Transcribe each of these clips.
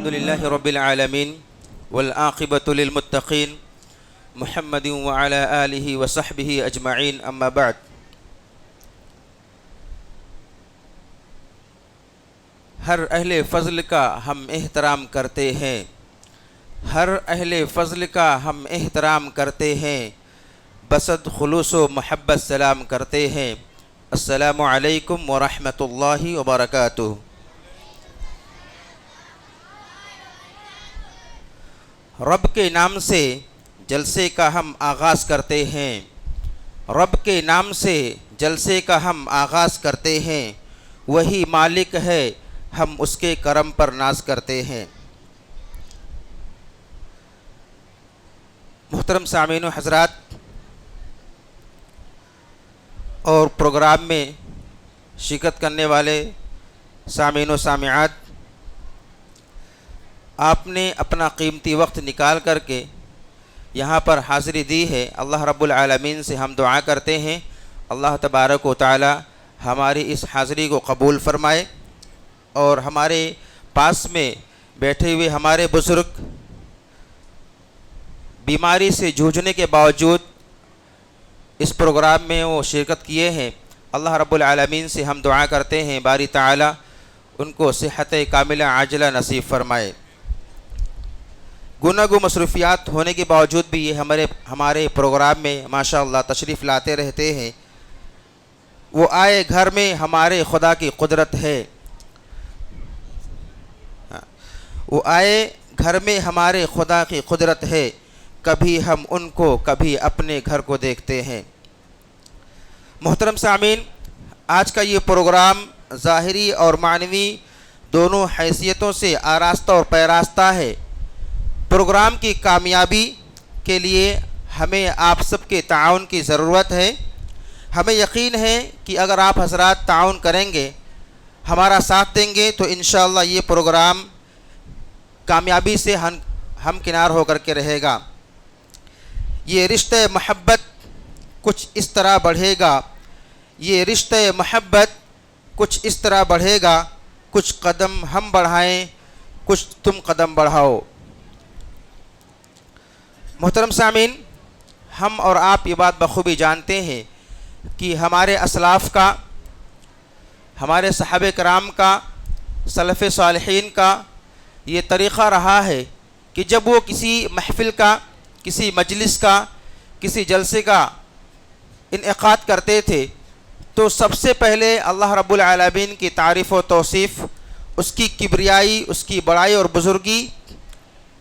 لله رب العالمين والعاقبة للمتقين محمد وعلى آله وصحبه أجمعين أما بعد. ہر اہل فضل کا ہم احترام کرتے ہیں، ہر اہل فضل کا ہم احترام کرتے ہیں، بصد خلوص و محبت سلام کرتے ہیں. السلام علیکم ورحمۃ اللہ وبرکاتہ. رب کے نام سے جلسے کا ہم آغاز کرتے ہیں، رب کے نام سے جلسے کا ہم آغاز کرتے ہیں. وہی مالک ہے، ہم اس کے کرم پر ناز کرتے ہیں. محترم سامعین و حضرات، اور پروگرام میں شرکت کرنے والے سامعین و سامعات، آپ نے اپنا قیمتی وقت نکال کر کے یہاں پر حاضری دی ہے. اللہ رب العالمین سے ہم دعا کرتے ہیں اللہ تبارک و تعالی ہماری اس حاضری کو قبول فرمائے، اور ہمارے پاس میں بیٹھے ہوئے ہمارے بزرگ بیماری سے جوجھنے کے باوجود اس پروگرام میں وہ شرکت کیے ہیں. اللہ رب العالمین سے ہم دعا کرتے ہیں باری تعالی ان کو صحت کاملہ عاجلہ نصیب فرمائے. گناہ مصروفیات ہونے کے باوجود بھی یہ ہمارے پروگرام میں ماشاء اللہ تشریف لاتے رہتے ہیں. وہ آئے گھر میں ہمارے خدا کی قدرت ہے، وہ آئے گھر میں ہمارے خدا کی قدرت ہے. کبھی ہم ان کو کبھی اپنے گھر کو دیکھتے ہیں. محترم سامعین، آج کا یہ پروگرام ظاہری اور معنوی دونوں حیثیتوں سے آراستہ اور پیراستہ ہے. پروگرام کی کامیابی کے لیے ہمیں آپ سب کے تعاون کی ضرورت ہے. ہمیں یقین ہے کہ اگر آپ حضرات تعاون کریں گے، ہمارا ساتھ دیں گے، تو انشاءاللہ یہ پروگرام کامیابی سے ہم کنار ہو کر کے رہے گا. یہ رشتہ محبت کچھ اس طرح بڑھے گا، یہ رشتہ محبت کچھ اس طرح بڑھے گا. کچھ قدم ہم بڑھائیں، کچھ تم قدم بڑھاؤ. محترم سامعین، ہم اور آپ یہ بات بخوبی جانتے ہیں کہ ہمارے اسلاف کا، ہمارے صحابہ کرام کا، سلف صالحین کا یہ طریقہ رہا ہے کہ جب وہ کسی محفل کا، کسی مجلس کا، کسی جلسے کا انعقاد کرتے تھے تو سب سے پہلے اللہ رب العالمین کی تعریف و توصیف، اس کی کبریائی، اس کی بڑائی اور بزرگی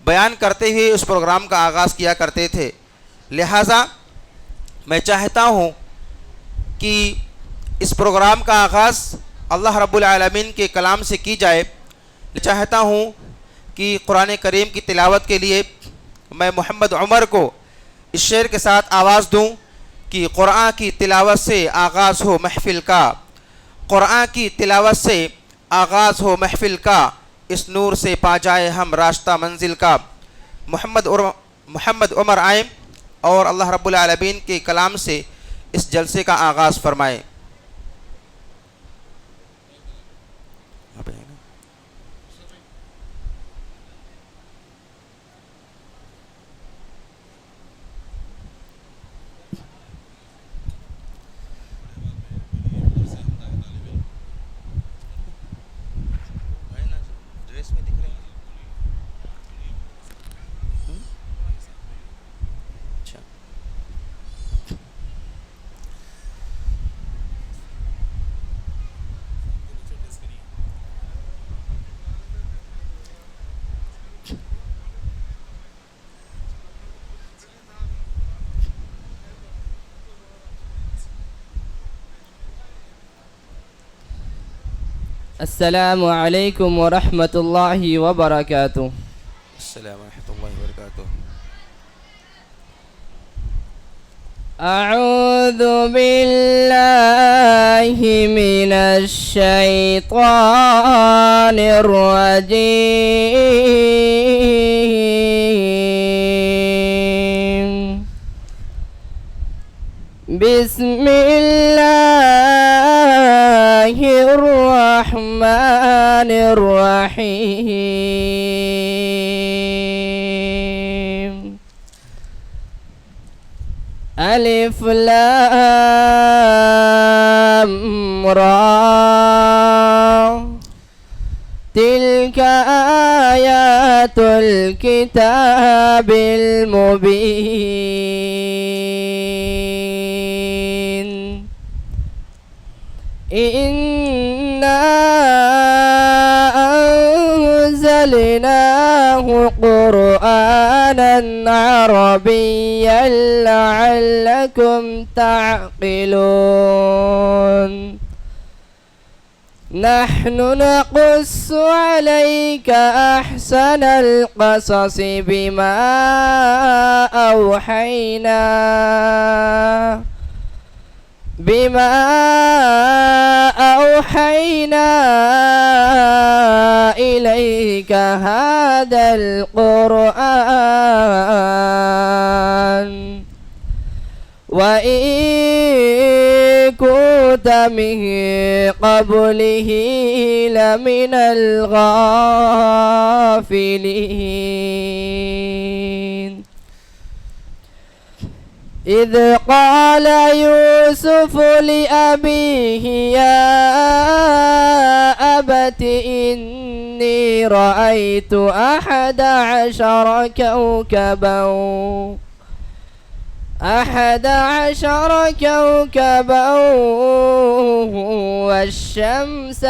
بیان کرتے ہوئے اس پروگرام کا آغاز کیا کرتے تھے. لہٰذا میں چاہتا ہوں کہ اس پروگرام کا آغاز اللہ رب العالمین کے کلام سے کی جائے. چاہتا ہوں کہ قرآن کریم کی تلاوت کے لیے میں محمد عمر کو اس شعر کے ساتھ آواز دوں کہ قرآن کی تلاوت سے آغاز ہو محفل کا، قرآن کی تلاوت سے آغاز ہو محفل کا، اس نور سے پا جائے ہم راستہ منزل کا. محمد عمر آئیں اور اللہ رب العالمین کے کلام سے اس جلسے کا آغاز فرمائیں. السلام علیکم ورحمۃ اللہ وبرکاتہ. السلام ورحمۃ اللہ وبرکاتہ. اعوذ باللہ من الشیطان الرجیم. بسم اللہ الرحمن الرحمن الرحيم. ألف لام را تلك آيات الكتاب المبين. إنا أنزلناه قرآنا عربيا لعلكم تعقلون. نحن نقص عليك أحسن القصص بما أوحينا إليك هذا القرآن وإن كنت من قبله لمن الغافلين. إذ قال يوسف لأبيه يا أبت إني رأيت 11 كوكبا والشمس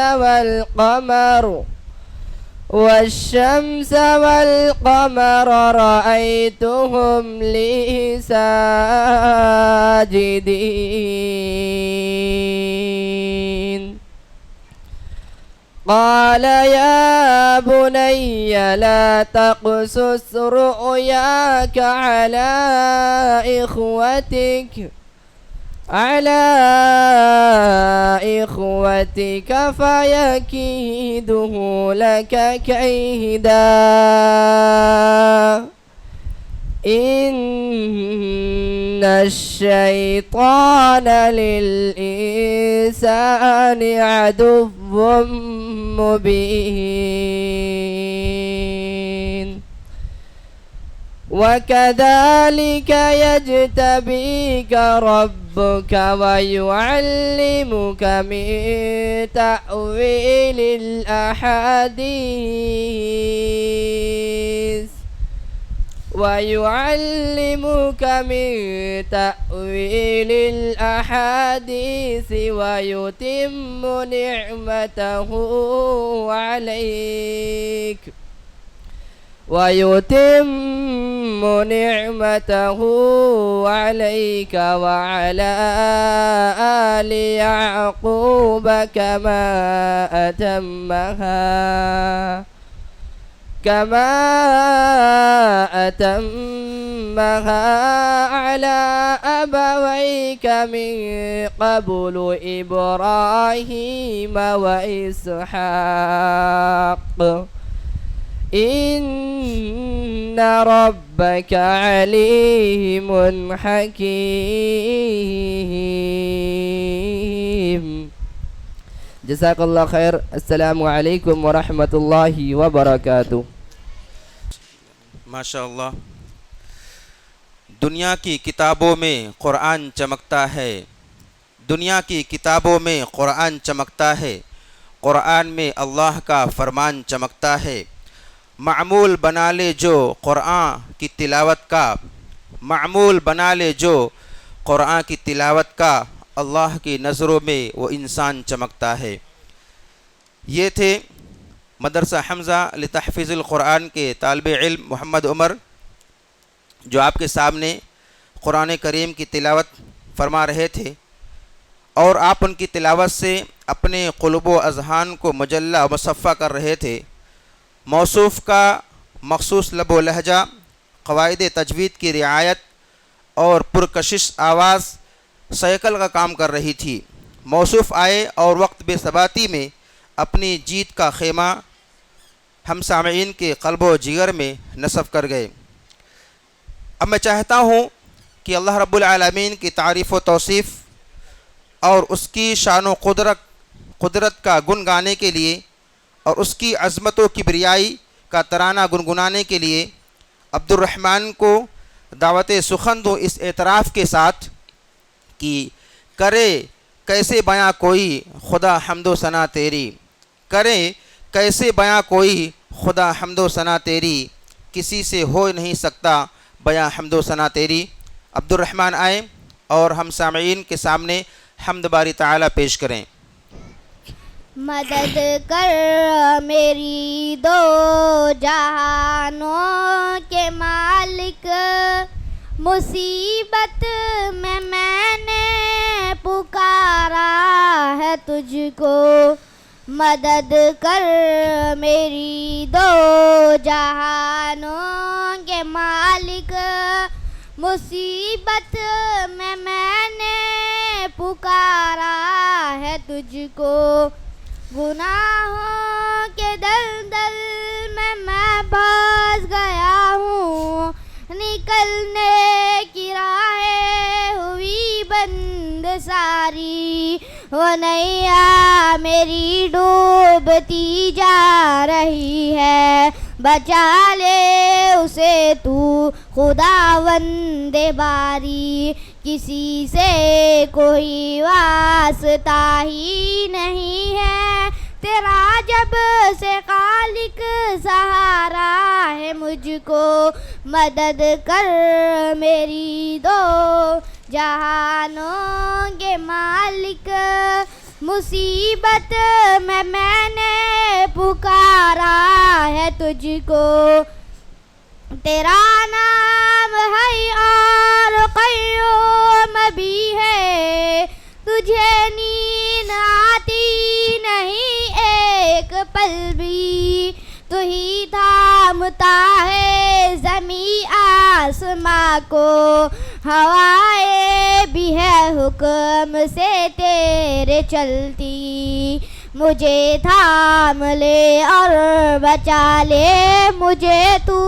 والقمر رأيتهم لي ساجدين. قال يا بني لا تقصص رؤياك على إخوتك فيكيده لك كيدا إن الشيطان للإنسان عدو مبين. وكذلك يجتبيك ربك ويعلمك من تأويل الأحاديث ويتم نعمته عليك وعلى آل يعقوب كما أتمها على أبويك من قبل إبراهيم وإسحاق إن ربك عليم حكيم. جزاك الله خير. السلام علیکم ورحمۃ اللہ وبرکاتہ. ماشاء اللہ. دنیا کی کتابوں میں قرآن چمکتا ہے، دنیا کی کتابوں میں قرآن چمکتا ہے، قرآن میں اللہ کا فرمان چمکتا ہے. معمول بنا لے جو قرآن کی تلاوت کا، معمول بنا لے جو قرآن کی تلاوت کا، اللہ کی نظروں میں وہ انسان چمکتا ہے. یہ تھے مدرسہ حمزہ لتحفیظ القرآن کے طالب علم محمد عمر، جو آپ کے سامنے قرآن کریم کی تلاوت فرما رہے تھے، اور آپ ان کی تلاوت سے اپنے قلوب و اذہان کو مجلہ و مصفہ کر رہے تھے. موصوف کا مخصوص لب و لہجہ، قواعد تجوید کی رعایت اور پرکشش آواز سائیکل کا کام کر رہی تھی. موصوف آئے اور وقت بے ثباتی میں اپنی جیت کا خیمہ ہم سامعین کے قلب و جگر میں نصب کر گئے. اب میں چاہتا ہوں کہ اللہ رب العالمین کی تعریف و توصیف اور اس کی شان و قدرت قدرت کا گن گانے کے لیے اور اس کی عظمت و کبریائی کا ترانہ گنگنانے کے لیے عبد الرحمن کو دعوت سخن دو اس اعتراف کے ساتھ کہ کرے کیسے بیاں کوئی خدا حمد و ثنا تیری، کرے کیسے بیاں کوئی خدا حمد و ثنا تیری، کسی سے ہو نہیں سکتا بیاں حمد و ثنا تیری۔ عبد الرحمن آئیں اور ہم سامعین کے سامنے حمد باری تعالیٰ پیش کریں۔ مدد کر میری دو جہانوں کے مالک، مصیبت میں نے پکارا ہے تجھ کو، مدد کر میری دو جہانوں کے مالک، مصیبت میں نے پکارا ہے تجھ کو، گناہوں کے دلدل میں پھنس گیا ہوں، نکلنے کی راہیں ہوئی بند ساری، وہ نیا میری ڈوبتی جا رہی ہے، بچا لے اسے تو خداوند باری، کسی سے کوئی واسطہ ہی نہیں ہے، تیرا جب سے خالق سہارا ہے مجھ کو، مدد کر میری دو جہانوں کے مالک، مصیبت میں نے پکارا ہے تجھ کو، تیرا نام حی اور قیوم بھی ہے، تجھے نیند آتی نہیں ایک پل بھی، تو ہی تھامتا ہے زمین آسماں کو، ہوائیں بھی ہے حکم سے تیرے چلتی، مجھے تھام لے اور بچا لے مجھے تو،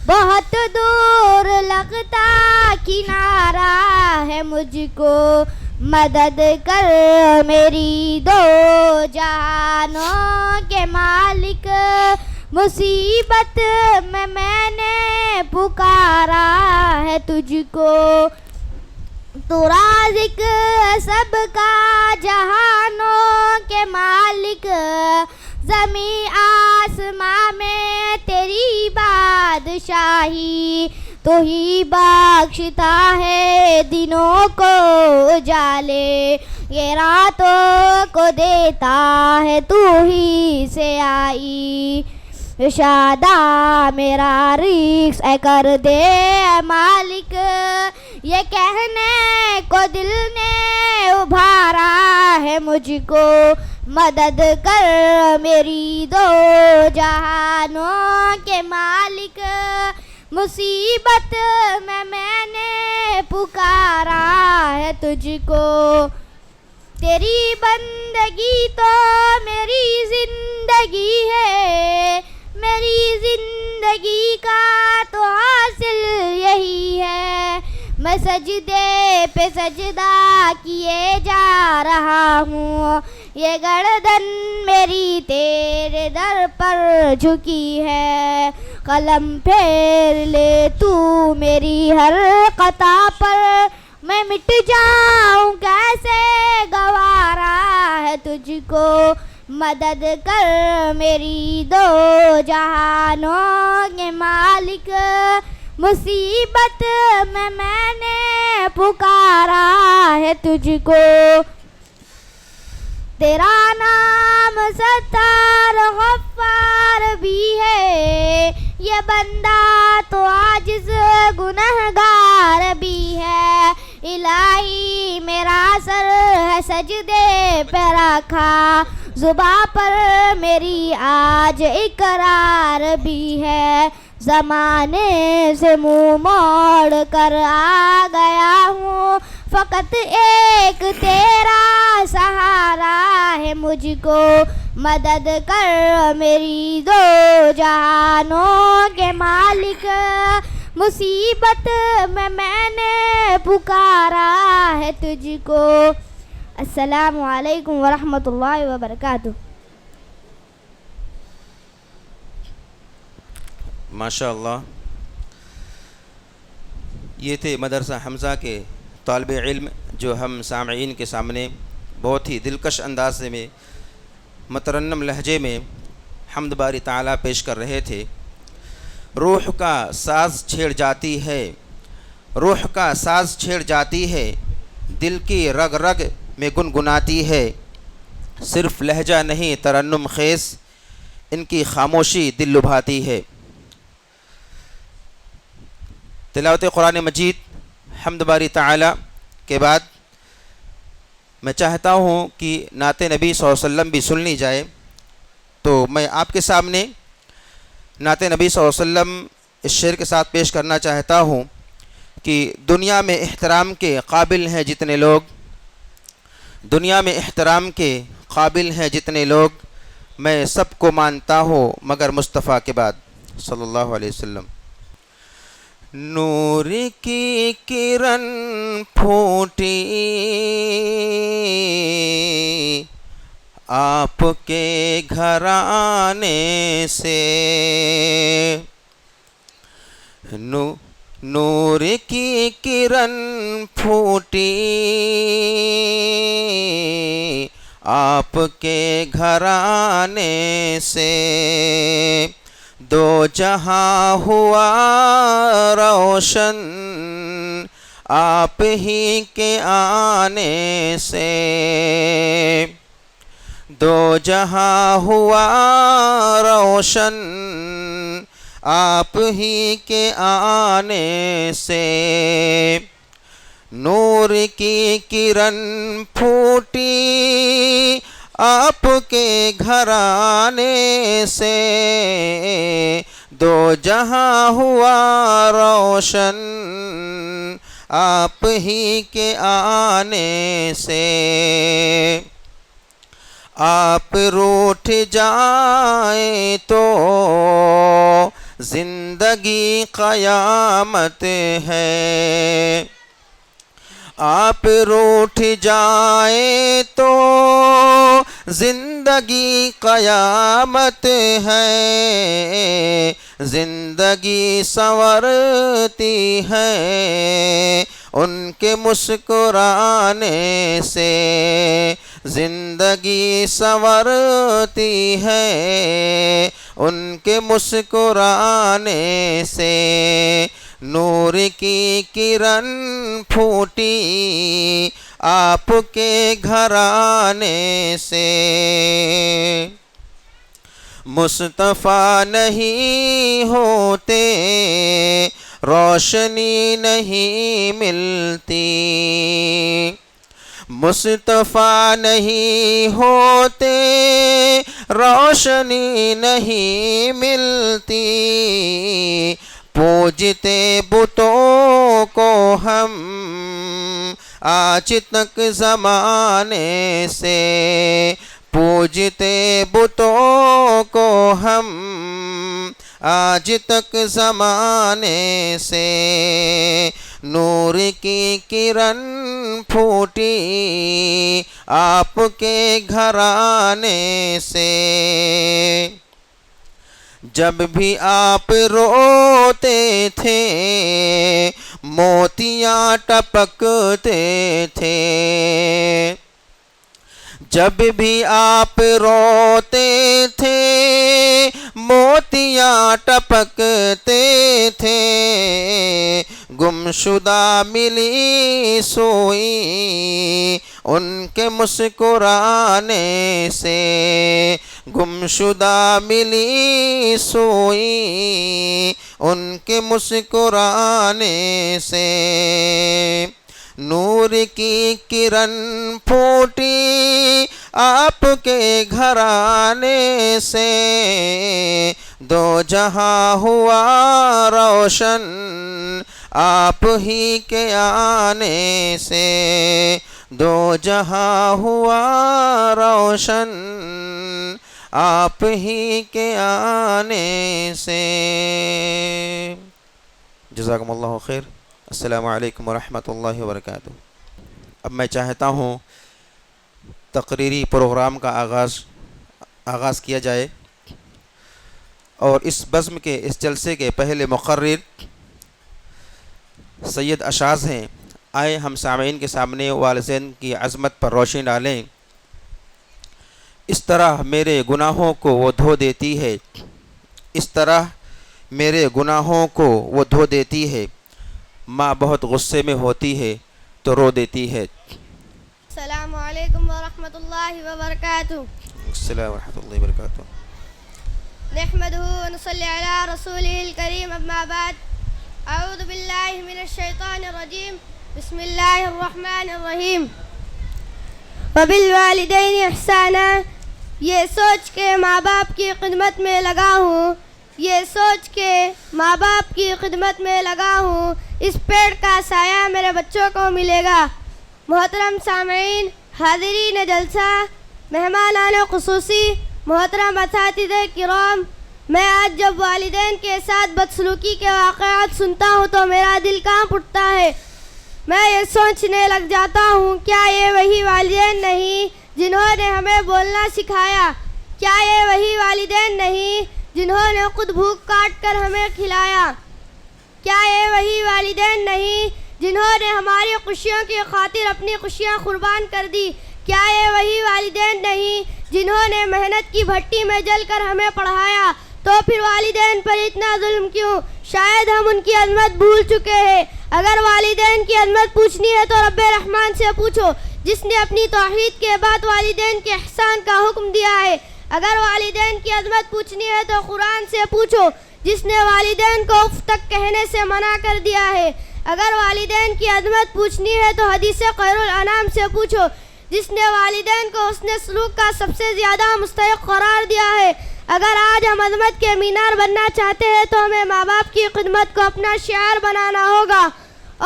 بہت دور لگتا کنارہ ہے مجھ کو، مدد کر میری دو جہانوں کے مالک، مصیبت میں نے پکارا ہے تجھ کو، تو رازق سب کا جہانوں کے مالک، زمین آسماں میں تیری بادشاہی، تو ہی بخشتا ہے دنوں کو اجالے، یہ راتوں کو دیتا ہے تو ہی سے آئی، شادا میرا رزق اے کر دے اے مالک، یہ کہنے کو دل نے ابھارا ہے مجھ کو، مدد کر میری دو جہانوں کے مالک، مصیبت میں نے پکارا ہے تجھ کو، تیری بندگی تو میری زندگی ہے، میری زندگی کا تو حاصل یہی ہے، میں سجدے پہ سجدہ کیے جا رہا ہوں، یہ گردن میری تیرے در پر جھکی ہے، قلم پھیر لے تو میری ہر خطا پر، میں مٹ جاؤں کیسے گوارا ہے تجھ کو، مدد کر میری دو جہانوں کے مالک، مصیبت میں نے پکارا ہے تجھ کو، تیرا نام ستار غفار بھی ہے، یہ بندہ تو عاجز گنہگار بھی ہے، الہی میرا سر ہے سجدے پہ رکھا، زباں پر میری آج اقرار بھی ہے، زمانے سے منہ موڑ کر آ گیا ہوں، فقط ایک تیرا سہارا ہے مجھ کو، مدد کر میری دو جہانوں کے مالک، مصیبت میں نے پکارا ہے تجھ کو، السلام علیکم ورحمۃ اللہ وبرکاتہ. ماشاء اللہ. یہ تھے مدرسہ حمزہ کے طالب علم جو ہم سامعین کے سامنے بہت ہی دلکش انداز میں مترنم لہجے میں حمد باری تعالیٰ پیش کر رہے تھے. روح کا ساز چھیڑ جاتی ہے، روح کا ساز چھیڑ جاتی ہے، دل کی رگ رگ میں گنگناتی ہے. صرف لہجہ نہیں ترنم خیز، ان کی خاموشی دل لبھاتی ہے. تلاوت قرآن مجید حمد باری تعالیٰ کے بعد میں چاہتا ہوں کہ نعت نبی صلی اللہ علیہ وسلم بھی سن لی جائے. تو میں آپ کے سامنے نعت نبی صلی اللہ علیہ وسلم اس شعر کے ساتھ پیش کرنا چاہتا ہوں کہ دنیا میں احترام کے قابل ہیں جتنے لوگ، دنیا میں احترام کے قابل ہیں جتنے لوگ، میں سب کو مانتا ہوں مگر مصطفیٰ کے بعد صلی اللہ علیہ وسلم. نور کی کرن پھوٹی آپ کے گھرانے سے، نور کی کرن پھوٹی آپ کے گھرانے سے، دو جہاں ہوا روشن آپ ہی کے آنے سے، دو جہاں ہوا روشن آپ ہی کے آنے سے. نور کی کرن پھوٹی آپ کے گھرانے سے، دو جہاں ہوا روشن آپ ہی کے آنے سے. آپ روٹھ جائیں تو زندگی قیامت ہے، آپ روٹھ جائیں تو زندگی قیامت ہے، زندگی سنورتی ہے ان کے مسکرانے سے، زندگی سنورتی ہے ان کے مسکرانے سے. نور کی کرن پھوٹی آپ کے گھرانے سے، مصطفیٰ نہیں ہوتے روشنی نہیں ملتی، مصطفیٰ نہیں ہوتے روشنی نہیں ملتی. پوجتے بتوں کو ہم آج تک زمانے سے، پوجتے بتوں کو ہم آج تک زمانے سے. نور کی کرن پھوٹی آپ کے گھرانے سے، جب بھی آپ روتے تھے موتیاں ٹپکتے تھے، جب بھی آپ روتے تھے موتیاں ٹپکتے تھے. گمشدہ ملی سوئی ان کے مسکرانے سے، گمشدہ ملی سوئی ان کے مسکرانے سے. نور کی کرن پھوٹی آپ کے گھرانے سے، دو جہاں ہوا روشن آپ ہی کے آنے سے، دو جہاں ہوا روشن آپ ہی کے آنے سے. جزاکم اللہ خیر. السلام علیکم ورحمۃ اللہ وبرکاتہ. اب میں چاہتا ہوں تقریری پروگرام کا آغاز کیا جائے، اور اس بزم کے اس جلسے کے پہلے مقرر سید اشاز ہیں۔ آئے ہم سامعین کے سامنے والدین کی عظمت پر روشنی ڈالیں۔ اس طرح میرے گناہوں کو وہ دھو دیتی ہے، اس طرح میرے گناہوں کو وہ دھو دیتی ہے، ماں بہت غصے میں ہوتی ہے تو رو دیتی ہے۔ السلام علیکم ورحمۃ اللہ وبرکاتہ۔ السلام ورحمۃ اللہ وبرکاتہ۔ نحمدہ ونصلی علی رسولہ الکریم، اما بعد، اعوذ باللہ من الشیطان الرجیم، بسم اللہ الرحمن الرحیم۔ وبالوالدین احسانا، یہ سوچ کے ماں باپ کی خدمت میں لگا ہوں، یہ سوچ کے ماں باپ کی خدمت میں لگا ہوں، اس پیڑ کا سایہ میرے بچوں کو ملے گا۔ محترم سامعین، حاضرین جلسہ، مہمانان خصوصی، محترم اساتذہ کرام، میں آج جب والدین کے ساتھ بدسلوکی کے واقعات سنتا ہوں تو میرا دل کانپ اٹھتا ہے۔ میں یہ سوچنے لگ جاتا ہوں، کیا یہ وہی والدین نہیں جنہوں نے ہمیں بولنا سکھایا؟ کیا یہ وہی والدین نہیں جنہوں نے خود بھوک کاٹ کر ہمیں کھلایا؟ کیا یہ وہی والدین نہیں جنہوں نے ہماری خوشیوں کی خاطر اپنی خوشیاں قربان کر دی؟ کیا یہ وہی والدین نہیں جنہوں نے محنت کی بھٹی میں جل کر ہمیں پڑھایا؟ تو پھر والدین پر اتنا ظلم کیوں؟ شاید ہم ان کی عظمت بھول چکے ہیں۔ اگر والدین کی عظمت پوچھنی ہے تو رب رحمان سے پوچھو، جس نے اپنی توحید کے بعد والدین کے احسان کا حکم دیا ہے۔ اگر والدین کی عظمت پوچھنی ہے تو قرآن سے پوچھو، جس نے والدین کو اف تک کہنے سے منع کر دیا ہے۔ اگر والدین کی عظمت پوچھنی ہے تو حدیث خیر الانام سے پوچھو، جس نے والدین کو حسن سلوک کا سب سے زیادہ مستحق قرار دیا ہے۔ اگر آج ہم عظمت کے مینار بننا چاہتے ہیں تو ہمیں ماں باپ کی خدمت کو اپنا شعار بنانا ہوگا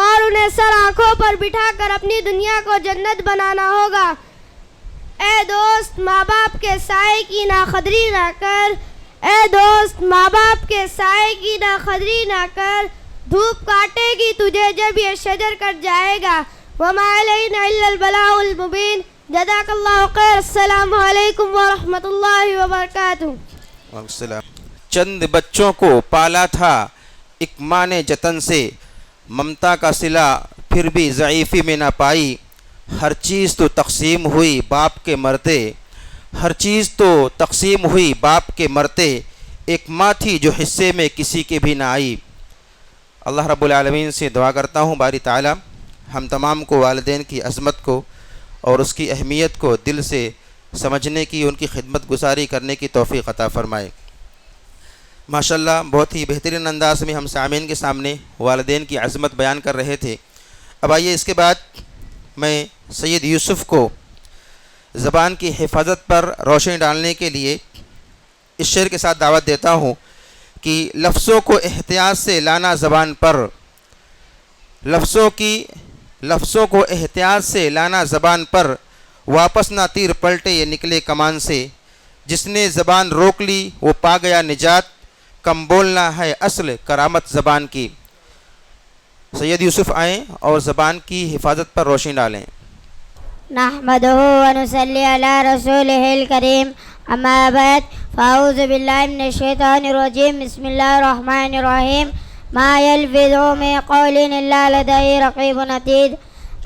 اور انہیں سر آنکھوں پر بٹھا کر اپنی دنیا کو جنت بنانا ہوگا۔ اے دوست، ماں باپ کے سائے کی ناقدری نہ کر، اے دوست، ماں باپ کے سائے کی ناقدری نہ کر، دھوپ کاٹے گی تجھے جب یہ شجر کٹ جائے گا۔ وما علینا الا البلاغ المبین۔ جزاک اللہ خیر۔ السلام علیکم ورحمۃ اللہ وبرکاتہ۔ وعلیکم السلام۔ چند بچوں کو پالا تھا ایک ماں نے جتن سے، ممتا کا صلہ پھر بھی ضعیفی میں نہ پائی۔ ہر چیز تو تقسیم ہوئی باپ کے مرتے، ہر چیز تو تقسیم ہوئی باپ کے مرتے، ایک ماں تھی جو حصے میں کسی کے بھی نہ آئی۔ اللہ رب العالمین سے دعا کرتا ہوں باری تعالی ہم تمام کو والدین کی عظمت کو اور اس کی اہمیت کو دل سے سمجھنے کی، ان کی خدمت گزاری کرنے کی توفیق عطا فرمائے۔ ماشاءاللہ بہت ہی بہترین انداز میں ہم سامعین کے سامنے والدین کی عظمت بیان کر رہے تھے۔ اب آئیے اس کے بعد میں سید یوسف کو زبان کی حفاظت پر روشنی ڈالنے کے لیے اس شعر کے ساتھ دعوت دیتا ہوں کہ لفظوں کو احتیاط سے لانا زبان پر، لفظوں کو احتیاط سے لانا زبان پر، واپس نہ تیر پلٹے یہ نکلے کمان سے، جس نے زبان روک لی وہ پا گیا نجات، کم بولنا ہے اصل کرامت زبان کی۔ سید یوسف آئیں اور زبان کی حفاظت پر روشنی ڈالیں۔ نحمدہ ونصلی علی رسولہ الکریم، اما بعد، فاعوذ باللہ من الشیطان الرجیم، بسم اللہ الرحمن الرحیم۔ ما یلفظ من قول الا لدیہ رقیب عتید۔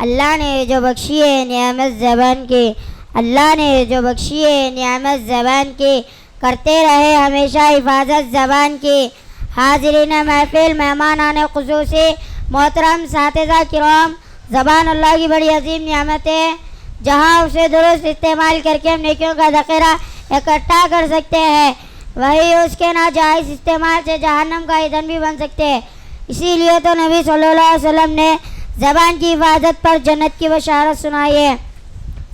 اللہ نے جو بخشی ہے نعمت زبان کی، اللہ نے جو بخشی ہے نعمت زبان کی، کرتے رہے ہمیشہ حفاظت زبان کی۔ حاضرین محفل، مہمانان خصوصی، محترم اساتذہ کرام، زبان اللہ کی بڑی عظیم نعمت ہے، جہاں اسے درست استعمال کر کے ہم نیکیوں کا ذخیرہ اکٹھا کر سکتے ہیں، وہی اس کے ناجائز استعمال سے جہنم کا ایندھن بھی بن سکتے ہیں۔ اسی لیے تو نبی صلی اللہ علیہ وسلم نے زبان کی حفاظت پر جنت کی بشارت سنائی ہے۔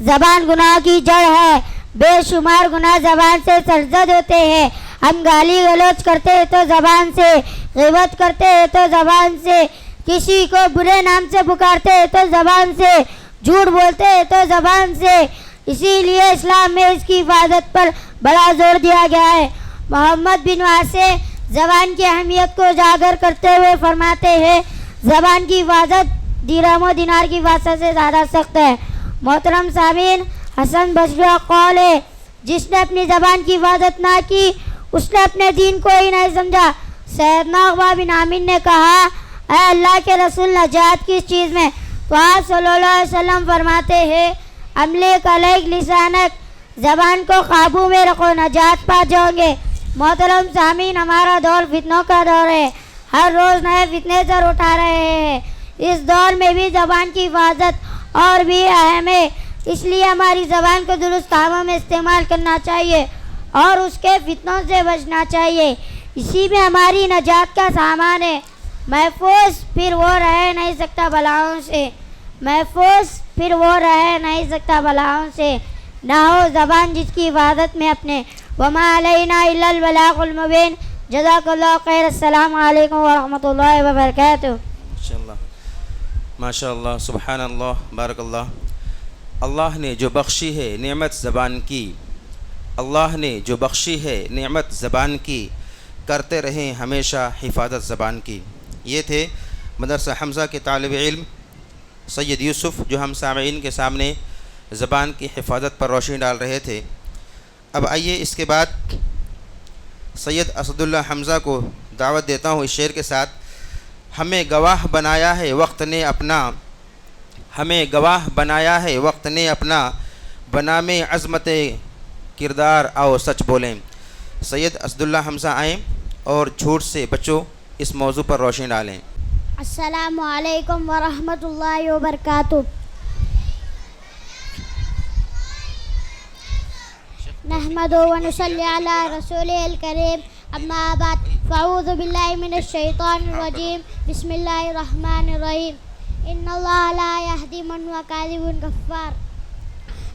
زبان گناہ کی جڑ ہے، بے شمار گناہ زبان سے سرزد ہوتے ہیں۔ ہم گالی گلوچ کرتے ہیں تو زبان سے، غیبت کرتے ہیں تو زبان سے، کسی کو برے نام سے پکارتے ہیں تو زبان سے، جھوٹ بولتے ہیں تو زبان سے۔ اسی لیے اسلام میں اس کی حفاظت پر بڑا زور دیا گیا ہے۔ محمد بن واسع زبان کی اہمیت کو اجاگر کرتے ہوئے فرماتے ہیں، زبان کی حفاظت درہم و دینار کی حفاظت سے زیادہ سخت ہے۔ محترم سامعین، حسن بصری کا قول ہے جس نے اپنی زبان کی حفاظت نہ کی اس نے اپنے دین کو ہی نہیں سمجھا. سیدنا عقبہ بن عامر نے کہا اے اللہ کے رسول نجات کس چیز میں؟ تو آپ صلی اللہ علیہ وسلم فرماتے ہیں املک علیک لسانک، زبان کو قابو میں رکھو نجات پا جاؤ گے. محترم سامعین، ہمارا دور فتنوں کا دور ہے، ہر روز نئے فتنے سر اٹھا رہے ہیں. اس دور میں بھی زبان کی حفاظت اور بھی اہم ہے، اس لیے ہماری زبان کو درست کاموں میں استعمال کرنا چاہیے اور اس کے فتنوں سے بچنا چاہیے. اسی میں ہماری نجات کا سامان ہے. محفوظ پھر وہ رہ نہیں سکتا بلاؤں سے، محفوظ پھر وہ رہ نہیں سکتا بلاؤں سے. نہ ہو زبان جس کی حفاظت میں اپنے. وما علینا الا البلاغ المبین. جزاک اللہ خیر. السلام علیکم ورحمۃ اللہ وبرکاتہ. ماشاء اللہ، سبحان اللہ، بارک اللہ. اللہ نے جو بخشی ہے نعمت زبان کی، اللہ نے جو بخشی ہے نعمت زبان کی، کرتے رہیں ہمیشہ حفاظت زبان کی. یہ تھے مدرسہ حمزہ کے طالب علم سید یوسف جو ہم سامعین کے سامنے زبان کی حفاظت پر روشنی ڈال رہے تھے. اب آئیے اس کے بعد سید اسد اللہ حمزہ کو دعوت دیتا ہوں اس شعر کے ساتھ. ہمیں گواہ بنایا ہے وقت نے اپنا، ہمیں گواہ بنایا ہے وقت نے اپنا، بنام عظمت کردار آؤ سچ بولیں. سید اسد اللہ حمزہ آئیں اور جھوٹ سے بچو اس موضوع پر روشنی ڈالیں. السلام علیکم ورحمۃ اللہ وبرکاتہ. نحمد و نصلی علی رسول الکریم. اما بعد فاعوذ باللہ من الشیطان الرجیم. بسم اللہ الرحمن الرحیم. ان اللہ لا یہدی من ہوا کاذب کفار.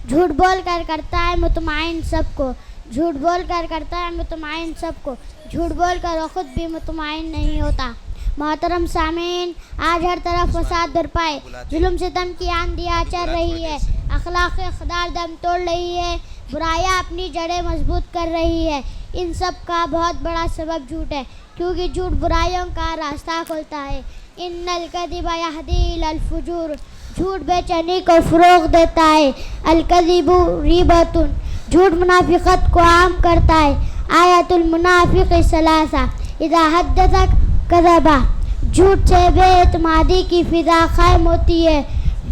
جھوٹ بول کر کرتا ہے مطمئن سب کو، جھوٹ بول کر کرتا ہے مطمئن سب کو، جھوٹ بول کر وہ خود بھی مطمئن نہیں ہوتا. محترم سامعین، آج ہر طرف فساد برپائے، ظلم ستم کی آندھیاں چل رہی ہے، اخلاق اقدار دم توڑ رہی ہے، برائیاں اپنی جڑیں مضبوط کر رہی ہے. ان سب کا بہت بڑا سبب جھوٹ ہے، کیونکہ جھوٹ برائیوں کا راستہ کھولتا ہے. ان الکذب یہدی الی الفجور. جھوٹ بے چینی کو فروغ دیتا ہے. الکذب ریبۃ. جھوٹ منافقت کو عام کرتا ہے. آیت المنافق ثلاثہ. اذا حدث کذب. جھوٹ سے بے اعتمادی کی فضا قائم ہوتی ہے.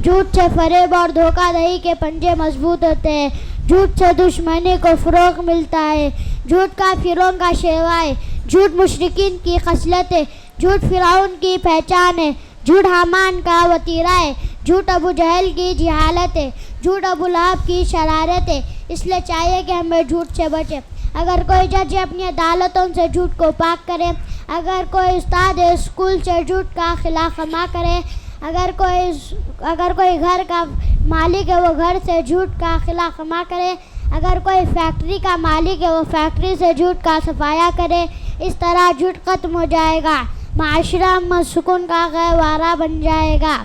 جھوٹ سے فریب اور دھوکہ دہی کے پنجے مضبوط ہوتے ہیں. جھوٹ سے دشمنی کو فروغ ملتا ہے. جھوٹ کافروں کا شیوا ہے. جھوٹ مشرکین کی خصلت ہے. جھوٹ فرعون کی پہچان ہے. جھوٹ حامان کا وتیرہ ہے. جھوٹ ابو جہل کی جہالت ہے. جھوٹ ابو لہب کی شرارت ہے. اس لیے چاہیے کہ ہمیں جھوٹ سے بچیں. اگر کوئی جج اپنی عدالتوں سے جھوٹ کو پاک کرے، اگر کوئی استاد اسکول سے جھوٹ کا خلاف خما کرے، اگر کوئی گھر کا مالک ہے وہ گھر سے جھوٹ کا خلاف خما کرے، اگر کوئی فیکٹری کا مالک ہے وہ فیکٹری سے جھوٹ کا صفایا کرے، اس طرح جھوٹ ختم ہو جائے گا. معاشرہ سکون کا گہوارہ بن جائے گا.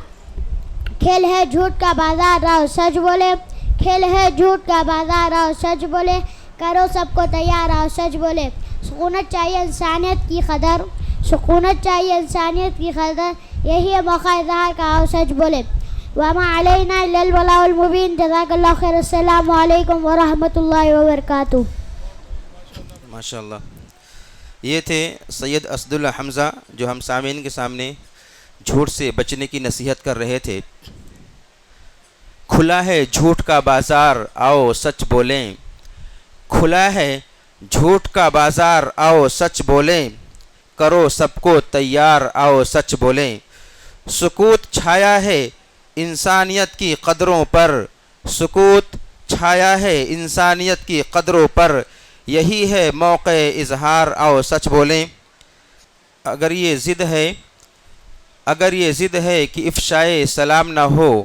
کھیل ہے جھوٹ کا بازار، رہو سچ بولے. کھیل ہے جھوٹ کا بازار، رہو سچ بولے. کرو سب کو تیار، رہو سچ بولے. سکونت چاہیے انسانیت کی قدر، سکونت چاہیے انسانیت کی قدر. یہی ہے موقع اظہار کا، آؤ سچ بولے. وما علینا الا البلاغ المبین. جزاک اللہ خیر. السلام علیکم ورحمۃ اللہ وبرکاتہ. ماشاء اللہ. یہ تھے سید اسد اللہ حمزہ جو ہم سامعین کے سامنے جھوٹ سے بچنے کی نصیحت کر رہے تھے. کھلا ہے جھوٹ کا بازار، آؤ سچ بولیں. کھلا ہے جھوٹ کا بازار، آؤ سچ بولیں. کرو سب کو تیار، آؤ سچ بولیں. سکوت چھایا ہے انسانیت کی قدروں پر، سکوت چھایا ہے انسانیت کی قدروں پر. یہی ہے موقع اظہار، آؤ سچ بولیں. اگر یہ ضد ہے کہ افشائے سلام نہ ہو،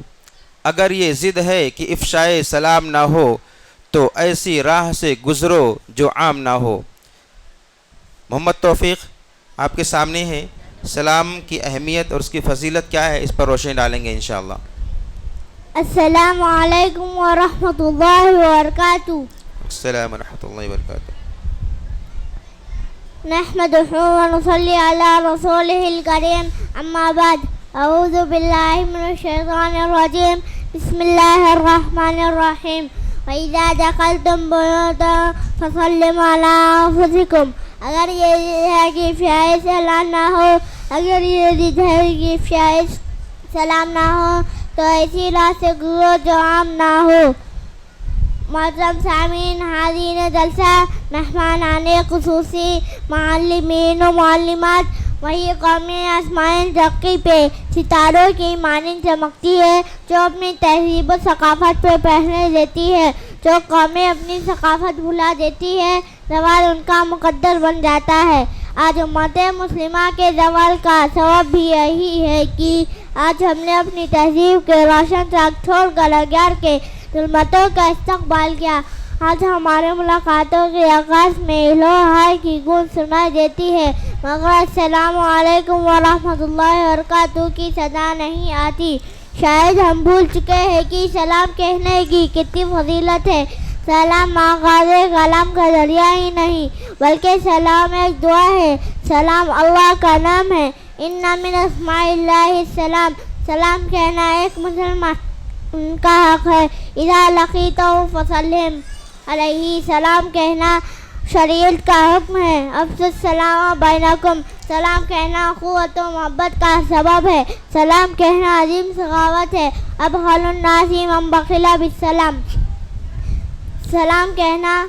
اگر یہ ضد ہے کہ افشائے سلام نہ ہو، تو ایسی راہ سے گزرو جو عام نہ ہو. محمد توفیق آپ کے سامنے ہے. سلام کی اہمیت اور اس کی فضیلت کیا ہے اس پر روشنی ڈالیں گے انشاءاللہ. السلام علیکم ورحمۃ اللہ وبرکاتہ. السلام ورحمۃ اللہ وبرکاتہ. نحمدہ ونصلی علی رسولہ الکریم. اما بعد اعوذ باللہ من الشیطان الرجیم. بسم اللہ الرحمن الرحیم. وَإِذَا دَخَلْتُمْ بُيُوتًا فَسَلِّمُوا عَلَىٰ أَنفُسِكُمْ. اگر یہ ہے کہ فیائے سلام نہ ہو، اگر یہ ضد ہے کہ فیائے سلام نہ ہو تو ایسی راہ سے گزرو جو عام نہ ہو. محترم سامعین، حاضرین جلسہ، مہمانان خصوصی، معلمین و معلمات، وہی قومی آسمان ترقی پہ ستاروں کی مانند چمکتی ہے جو اپنی تہذیب و ثقافت پہ پہنے دیتی ہے. جو قومیں اپنی ثقافت بھلا دیتی ہے زوال ان کا مقدر بن جاتا ہے. آج امت مسلمہ کے زوال کا سبب بھی یہی ہے کہ آج ہم نے اپنی تہذیب کے روشن چراغ چھوڑ کر اغیار کے ظلمتوں کا استقبال کیا. آج ہمارے ملاقاتوں کے آغاز میں الو ہائے کی گونج سنائی دیتی ہے مگر السلام علیکم ورحمۃ اللہ وبرکاتہ کی صدا نہیں آتی. شاید ہم بھول چکے ہیں کہ سلام کہنے کی کتنی فضیلت ہے. سلام آغاز کلام کا ذریعہ ہی نہیں بلکہ سلام ایک دعا ہے. سلام اللہ کا نام ہے. ان من اسماء اللہ السلام. سلام کہنا ایک مسلمان کا حق ہے. اذا لقیتہ فسلم علیہ. سلام کہنا شریعت کا حکم ہے. افشوا السلام بینکم. سلام کہنا اخوت و محبت کا سبب ہے. سلام کہنا عظیم سخاوت ہے. ابخل الناس من بخل بالسلام. سلام کہنا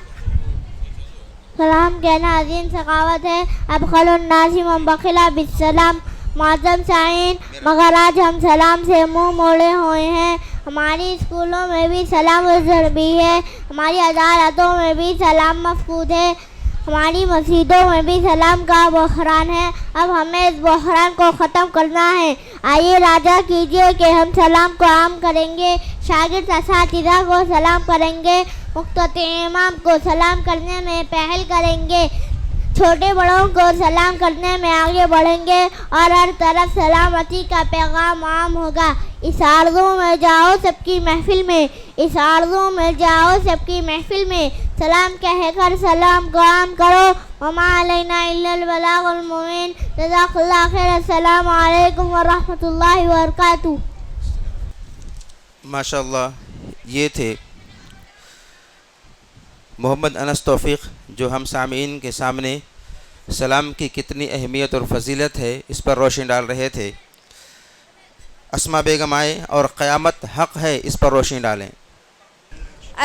عظیم سخاوت ہے. ابخل الناس من بخل بالسلام. معظم سامعین، مگر آج ہم سلام سے منہ موڑے ہوئے ہیں. ہماری اسکولوں میں بھی سلام ضروری ہے، ہماری عدالتوں میں بھی سلام مفقود ہے، ہماری مسجدوں میں بھی سلام کا بحران ہے. اب ہمیں اس بحران کو ختم کرنا ہے. آئیے ارادہ کیجیے کہ ہم سلام کو عام کریں گے. شاگرد اساتذہ کو سلام کریں گے. مقتدی امام کو سلام کرنے میں پہل کریں گے. چھوٹے بڑوں کو سلام کرنے میں آگے بڑھیں گے اور ہر طرف سلامتی کا پیغام عام ہوگا. اس آرزو میں جاؤ سب کی محفل میں، اس آرزو میں جاؤ سب کی محفل میں. سلام کہہ کر سلام کو عام کرو. وما علینا الا البلاغ المبین. جزاک اللہ خیر. السلام علیکم ورحمۃ اللہ وبرکاتہ. ماشاء اللہ، یہ تھے محمد انس توفیق جو ہم سامعین کے سامنے سلام کی کتنی اہمیت اور فضیلت ہے اس پر روشنی ڈال رہے تھے. اسما بیگم آئے اور قیامت حق ہے اس پر روشنی ڈالیں.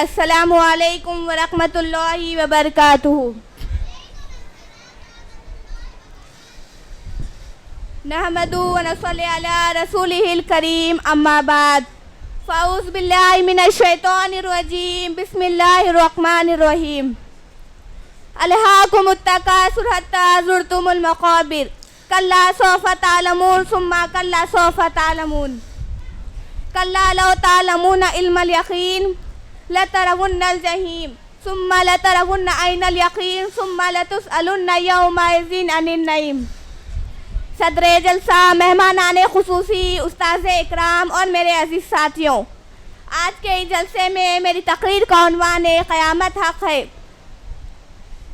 السلام علیکم ورحمۃ اللہ وبرکاتہ. نحمدہ ونصلی علی رسولہ الکریم. اما بعد، فاعوذ باللہ من الشیطان الرجیم. بسم اللہ الرحمن الرحیم. الہاکم التکاثر حتی زرتم المقابر. کلا سوف تعلمون ثم کلا سوف تعلمون. کلا لو تعلمون علم الیقین لترون الجحیم ثم لترون عین الیقین ثم لتسألن یومئذ عن النعیم. صدر جلسہ، مہمانان خصوصی، استاذ اکرام اور میرے عزیز ساتھیوں، آج کے اس جلسے میں میری تقریر کا عنوان قیامت حق ہے.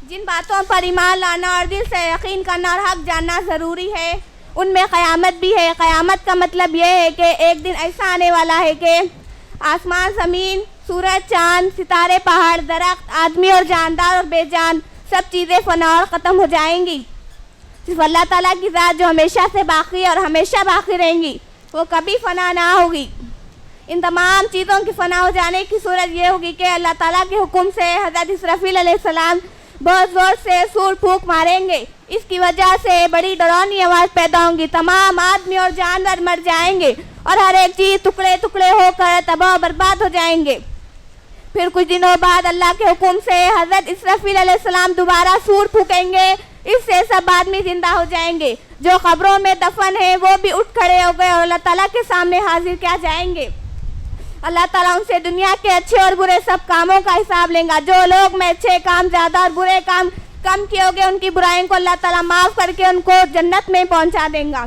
جن باتوں پر ایمان لانا اور دل سے یقین کرنا اور حق جاننا ضروری ہے ان میں قیامت بھی ہے. قیامت کا مطلب یہ ہے کہ ایک دن ایسا آنے والا ہے کہ آسمان، زمین، سورج، چاند، ستارے، پہاڑ، درخت، آدمی اور جاندار اور بے جان سب چیزیں فنا اور ختم ہو جائیں گی. صرف اللہ تعالیٰ کی ذات جو ہمیشہ سے باقی اور ہمیشہ باقی رہیں گی وہ کبھی فنا نہ ہوگی. ان تمام چیزوں کی فنا ہو جانے کی صورت یہ ہوگی کہ اللہ تعالیٰ کے حکم سے حضرت اسرافیل علیہ السلام بہت زور سے سور پھونک ماریں گے. اس کی وجہ سے بڑی ڈرونی آواز پیدا ہوں گی. تمام آدمی اور جانور مر جائیں گے اور ہر ایک چیز ٹکڑے ٹکڑے ہو کر تباہ و برباد ہو جائیں گے. پھر کچھ دنوں بعد اللہ کے حکم سے حضرت اسرافیل علیہ السلام دوبارہ سور پھونکیں گے. اس سے سب آدمی زندہ ہو جائیں گے. جو قبروں میں دفن ہیں وہ بھی اٹھ کھڑے ہو گئے اور اللہ تعالیٰ کے سامنے حاضر کیا جائیں گے. اللہ تعالیٰ ان سے دنیا کے اچھے اور برے سب کاموں کا حساب لیں گا. جو لوگ میں اچھے کام زیادہ اور برے کام کم کیے ہوگے ان کی برائیوں کو اللہ تعالیٰ معاف کر کے ان کو جنت میں پہنچا دیں گا.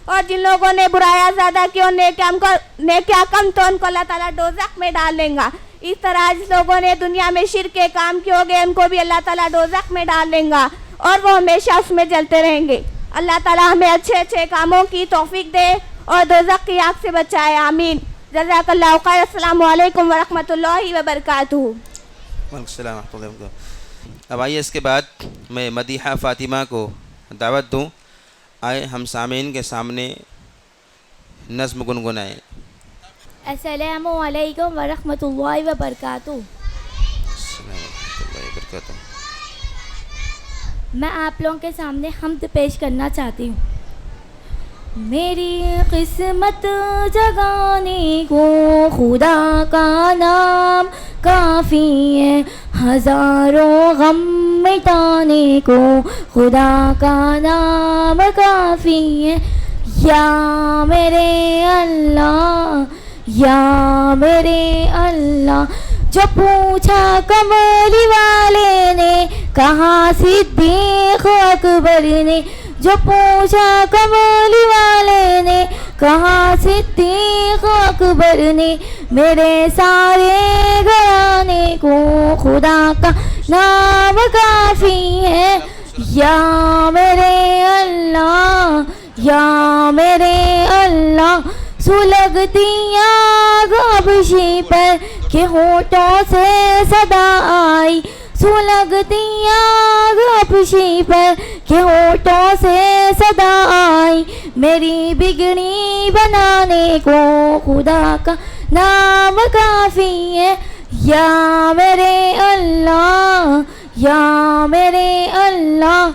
اور جن لوگوں نے برائیاں زیادہ کی اور نیکیاں کم تو ان کو اللہ تعالیٰ دوزخ میں ڈال دیں گا. اس طرح جس لوگوں نے دنیا میں شرک کے کام کیے ہوگے ان کو بھی اللہ تعالیٰ دوزخ میں ڈال دیں گا اور وہ ہمیشہ اس میں جلتے رہیں گے. اللہ تعالیٰ ہمیں اچھے اچھے کاموں کی توفیق دے اور دوزخ کی آگ سے بچائے. آمین. جزاک اللہ خیر. السلام علیکم ورحمۃ اللہ وبرکاتہ. وعلیکم السلام ورحمۃ اللہ وبرکاتہ. اب آئیے اس کے بعد میں مدیحہ فاطمہ کو دعوت دوں. آئے ہم سامعین کے سامنے نظم گنگنائیں. السلام علیکم ورحمۃ اللہ وبرکاتہ. السلام ورحمۃ اللہ وبرکاتہ. میں آپ لوگوں کے سامنے حمد پیش کرنا چاہتی ہوں. میری قسمت جگانے کو خدا کا نام کافی ہے، ہزاروں غم مٹانے کو خدا کا نام کافی ہے. یا میرے اللہ یا میرے اللہ، جو پوچھا کملی والے نے کہا صدیق اکبر نے، جو پوچھا کملی والے نے کہا صدیق اکبر نے. میرے سارے گھرانے کو خدا کا نام کافی ہے. یا میرے اللہ یا میرے اللہ، سلگتی آگ ابشی پر کہ ہونٹوں سے صدا آئی، سلگتی آگ ابشی پر کہ ہونٹوں سے صدا آئی. میری بگڑی بنانے کو خدا کا نام کافی ہے. یا میرے اللہ یا میرے اللہ،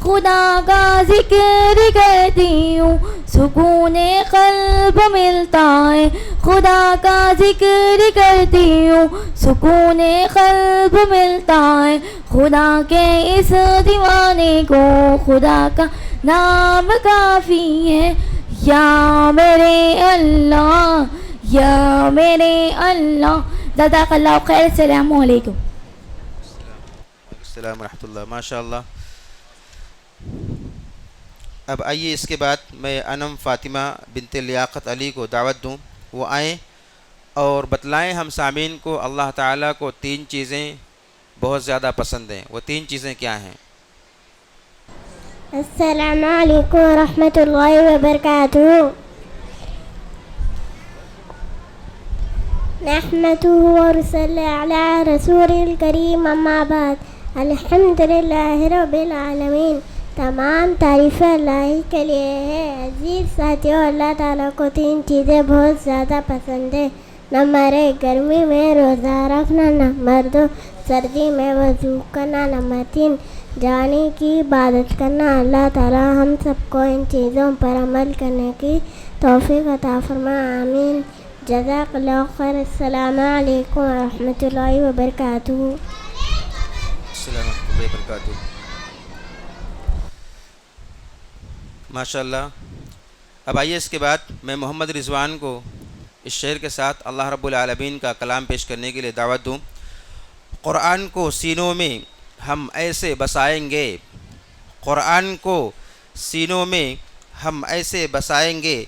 خدا کا ذکر کرتی ہوں سکون قلب ملتا ہے. خدا کا ذکر کرتی ہوں سکون قلب ملتا ہے. خدا کے اس دیوانے کو خدا کا نام کافی ہے. یا میرے اللہ یا میرے اللہ. جزاک اللہ خیر. السلام علیکم. السلام ورحمۃ اللہ. ماشاء اللہ. اب آئیے اس کے بعد میں انم فاطمہ بنت لیاقت علی کو دعوت دوں. وہ آئیں اور بتلائیں ہم سامعین کو اللہ تعالیٰ کو 3 چیزیں بہت زیادہ پسند ہیں. وہ 3 چیزیں کیا ہیں؟ السلام علیکم ورحمۃ اللہ وبرکاتہ. نحمده ونصلي على رسول الکریم. اما بعد. الحمد للہ رب العالمین. تمام تعریفیں اللہ کے لیے ہے. عزیز ساتھیوں، اللہ تعالیٰ کو 3 چیزیں بہت زیادہ پسند ہیں. نمبر 1 گرمی میں روزہ رکھنا، نمبر 2 سردی میں وضو کرنا، نمبر 3 جانی کی عبادت کرنا. اللہ تعالیٰ ہم سب کو ان چیزوں پر عمل کرنے کی توفیق عطا فرمائے. آمین. جزاک اللہ خیر. السلام علیکم ورحمۃ اللہ وبرکاتہ. السلام ورحمۃ اللہ وبرکاتہ. ماشاء اللہ. اب آئیے اس کے بعد میں محمد رضوان کو اس شعر کے ساتھ اللہ رب العالمین کا کلام پیش کرنے کے لیے دعوت دوں. قرآن کو سینوں میں ہم ایسے بسائیں گے، قرآن کو سینوں میں ہم ایسے بسائیں گے،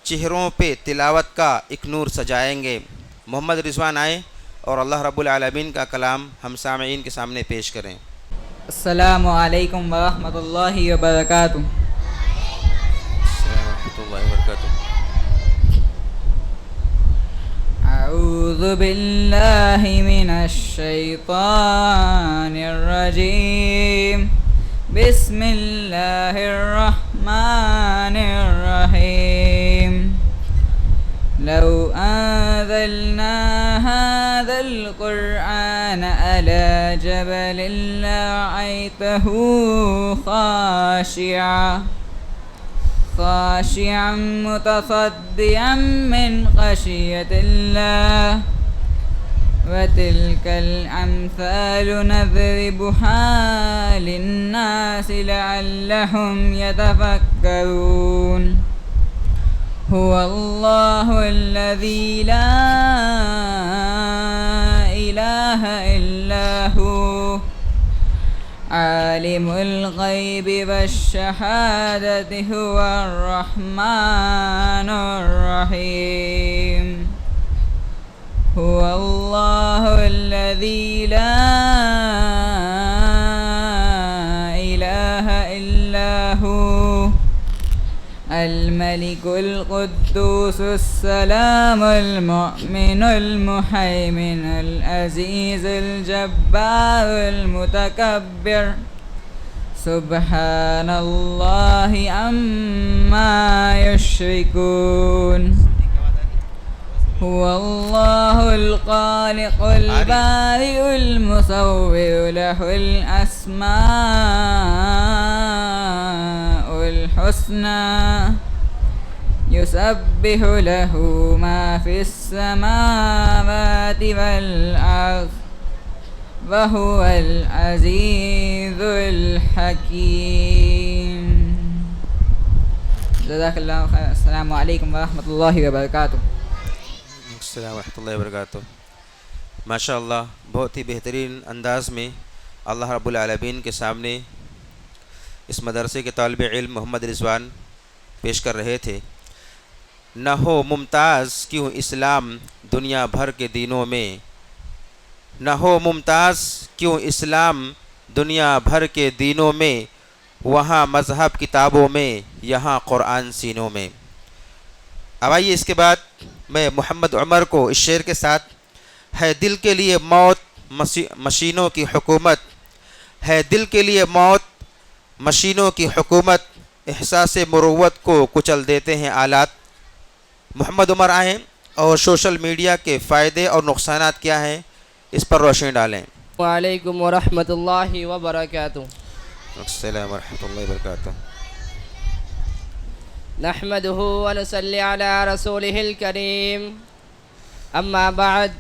چہروں پہ تلاوت کا ایک نور سجائیں گے. محمد رضوان آئیں اور اللہ رب العالمین کا کلام ہم سامعین کے سامنے پیش کریں. السلام علیکم ورحمۃ اللہ وبرکاتہ. السلام ورحمۃ اللہ وبرکاتہ. اعوذ باللہ من الشیطان الرجیم. بسم اللہ الرحمن الرحیم. لو أنزلنا هذا القرآن على جبل لرأيته خاشعا متصدعا من خشية الله. وتلك الأمثال نضربها للناس لعلهم يتفكرون. هو الله الذي لا إله إلا هو عالم الغيب والشهادة هو الرحمن الرحيم. هو الله الذي لا إله إلا هو الملك القدوس السلام المؤمن المهيمن العزيز الجبار المتكبر سبحان الله عما يشركون هو الله الخالق البارئ المصور له الأسماء الحسنى يسبح له ما في السماوات والأرض وهو العزيز الحكيم. جزاك الله خير. السلام عليكم ورحمة الله وبركاته. السلام ورحمۃ اللہ وبرکاتہ. ماشاء اللہ بہت ہی بہترین انداز میں اللہ رب العالمین کے سامنے اس مدرسے کے طالب علم محمد رضوان پیش کر رہے تھے. نہ ہو ممتاز کیوں اسلام دنیا بھر کے دینوں میں، نہ ہو ممتاز کیوں اسلام دنیا بھر کے دینوں میں، وہاں مذہب کتابوں میں یہاں قرآن سینوں میں. اب آئیے اس کے بعد میں محمد عمر کو اس شعر کے ساتھ ہے دل کے لیے موت مشینوں کی حکومت، ہے دل کے لیے موت مشینوں کی حکومت، احساس مروت کو کچل دیتے ہیں آلات. محمد عمر آئیں اور سوشل میڈیا کے فائدے اور نقصانات کیا ہیں اس پر روشنی ڈالیں. وعلیکم ورحمۃ اللہ وبرکاتہ. السلام ورحمۃ اللہ وبرکاتہ. نحمده ونصلي على رسوله الكريم. أما بعد،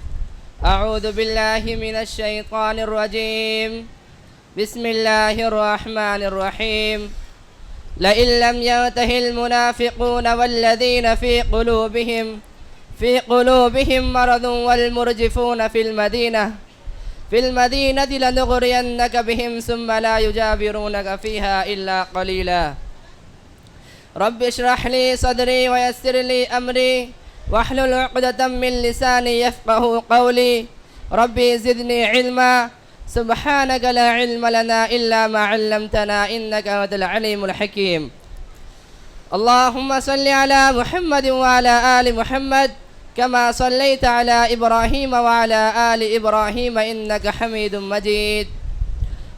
أعوذ بالله من الشيطان الرجيم. بسم الله الرحمن الرحيم. لئن لم ينته المنافقون والذين في قلوبهم مرض والمرجفون في المدينة لنغرينك بهم ثم لا يجاورونك فيها إلا قليلا. رب اشرح لي صدري ويسر لي أمري واحلل عقدة من لساني يفقه قولي. ربي زدني علما سبحانك لا علم لنا إلا ما علمتنا إنك أنت العليم الحكيم. اللهم صل على محمد وعلى آل محمد كما صليت على إبراهيم وعلى آل إبراهيم إنك حميد مجيد.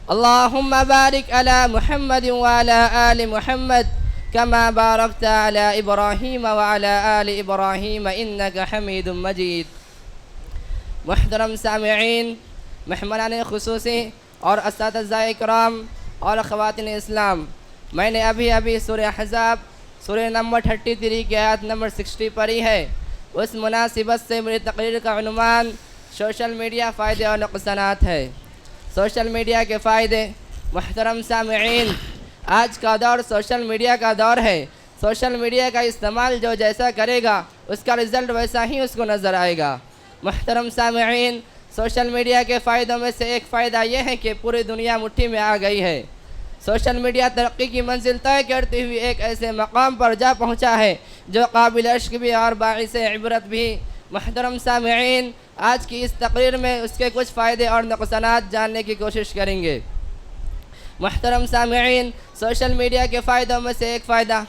اللهم بارك على محمد وعلى آل محمد كما باركت على إبراهيم وعلى آل إبراهيم إنك حميد مجيد. محترم سامعین، مہمانان خصوصی اور اساتذہ کرام اور خواتین اسلام، میں نے ابھی سورہ احزاب سورہ نمبر 33 کی آیت نمبر 60 پڑھی ہے. اس مناسبت سے میری تقریر کا عنوان سوشل میڈیا فائدے اور نقصانات ہے. سوشل میڈیا کے فائدے. محترم سامعین، آج کا دور سوشل میڈیا کا دور ہے. سوشل میڈیا کا استعمال جو جیسا کرے گا اس کا رزلٹ ویسا ہی اس کو نظر آئے گا. محترم سامعین، سوشل میڈیا کے فائدوں میں سے ایک فائدہ یہ ہے کہ پوری دنیا مٹھی میں آ گئی ہے. سوشل میڈیا ترقی کی منزل طے کرتے ہوئے ایک ایسے مقام پر جا پہنچا ہے جو قابل عشق بھی اور باعث عبرت بھی. محترم سامعین، آج کی اس تقریر میں اس کے کچھ فائدے اور نقصانات جاننے کی کوشش کریں گے. محترم سامعین، سوشل میڈیا کے فائدوں میں سے ایک فائدہ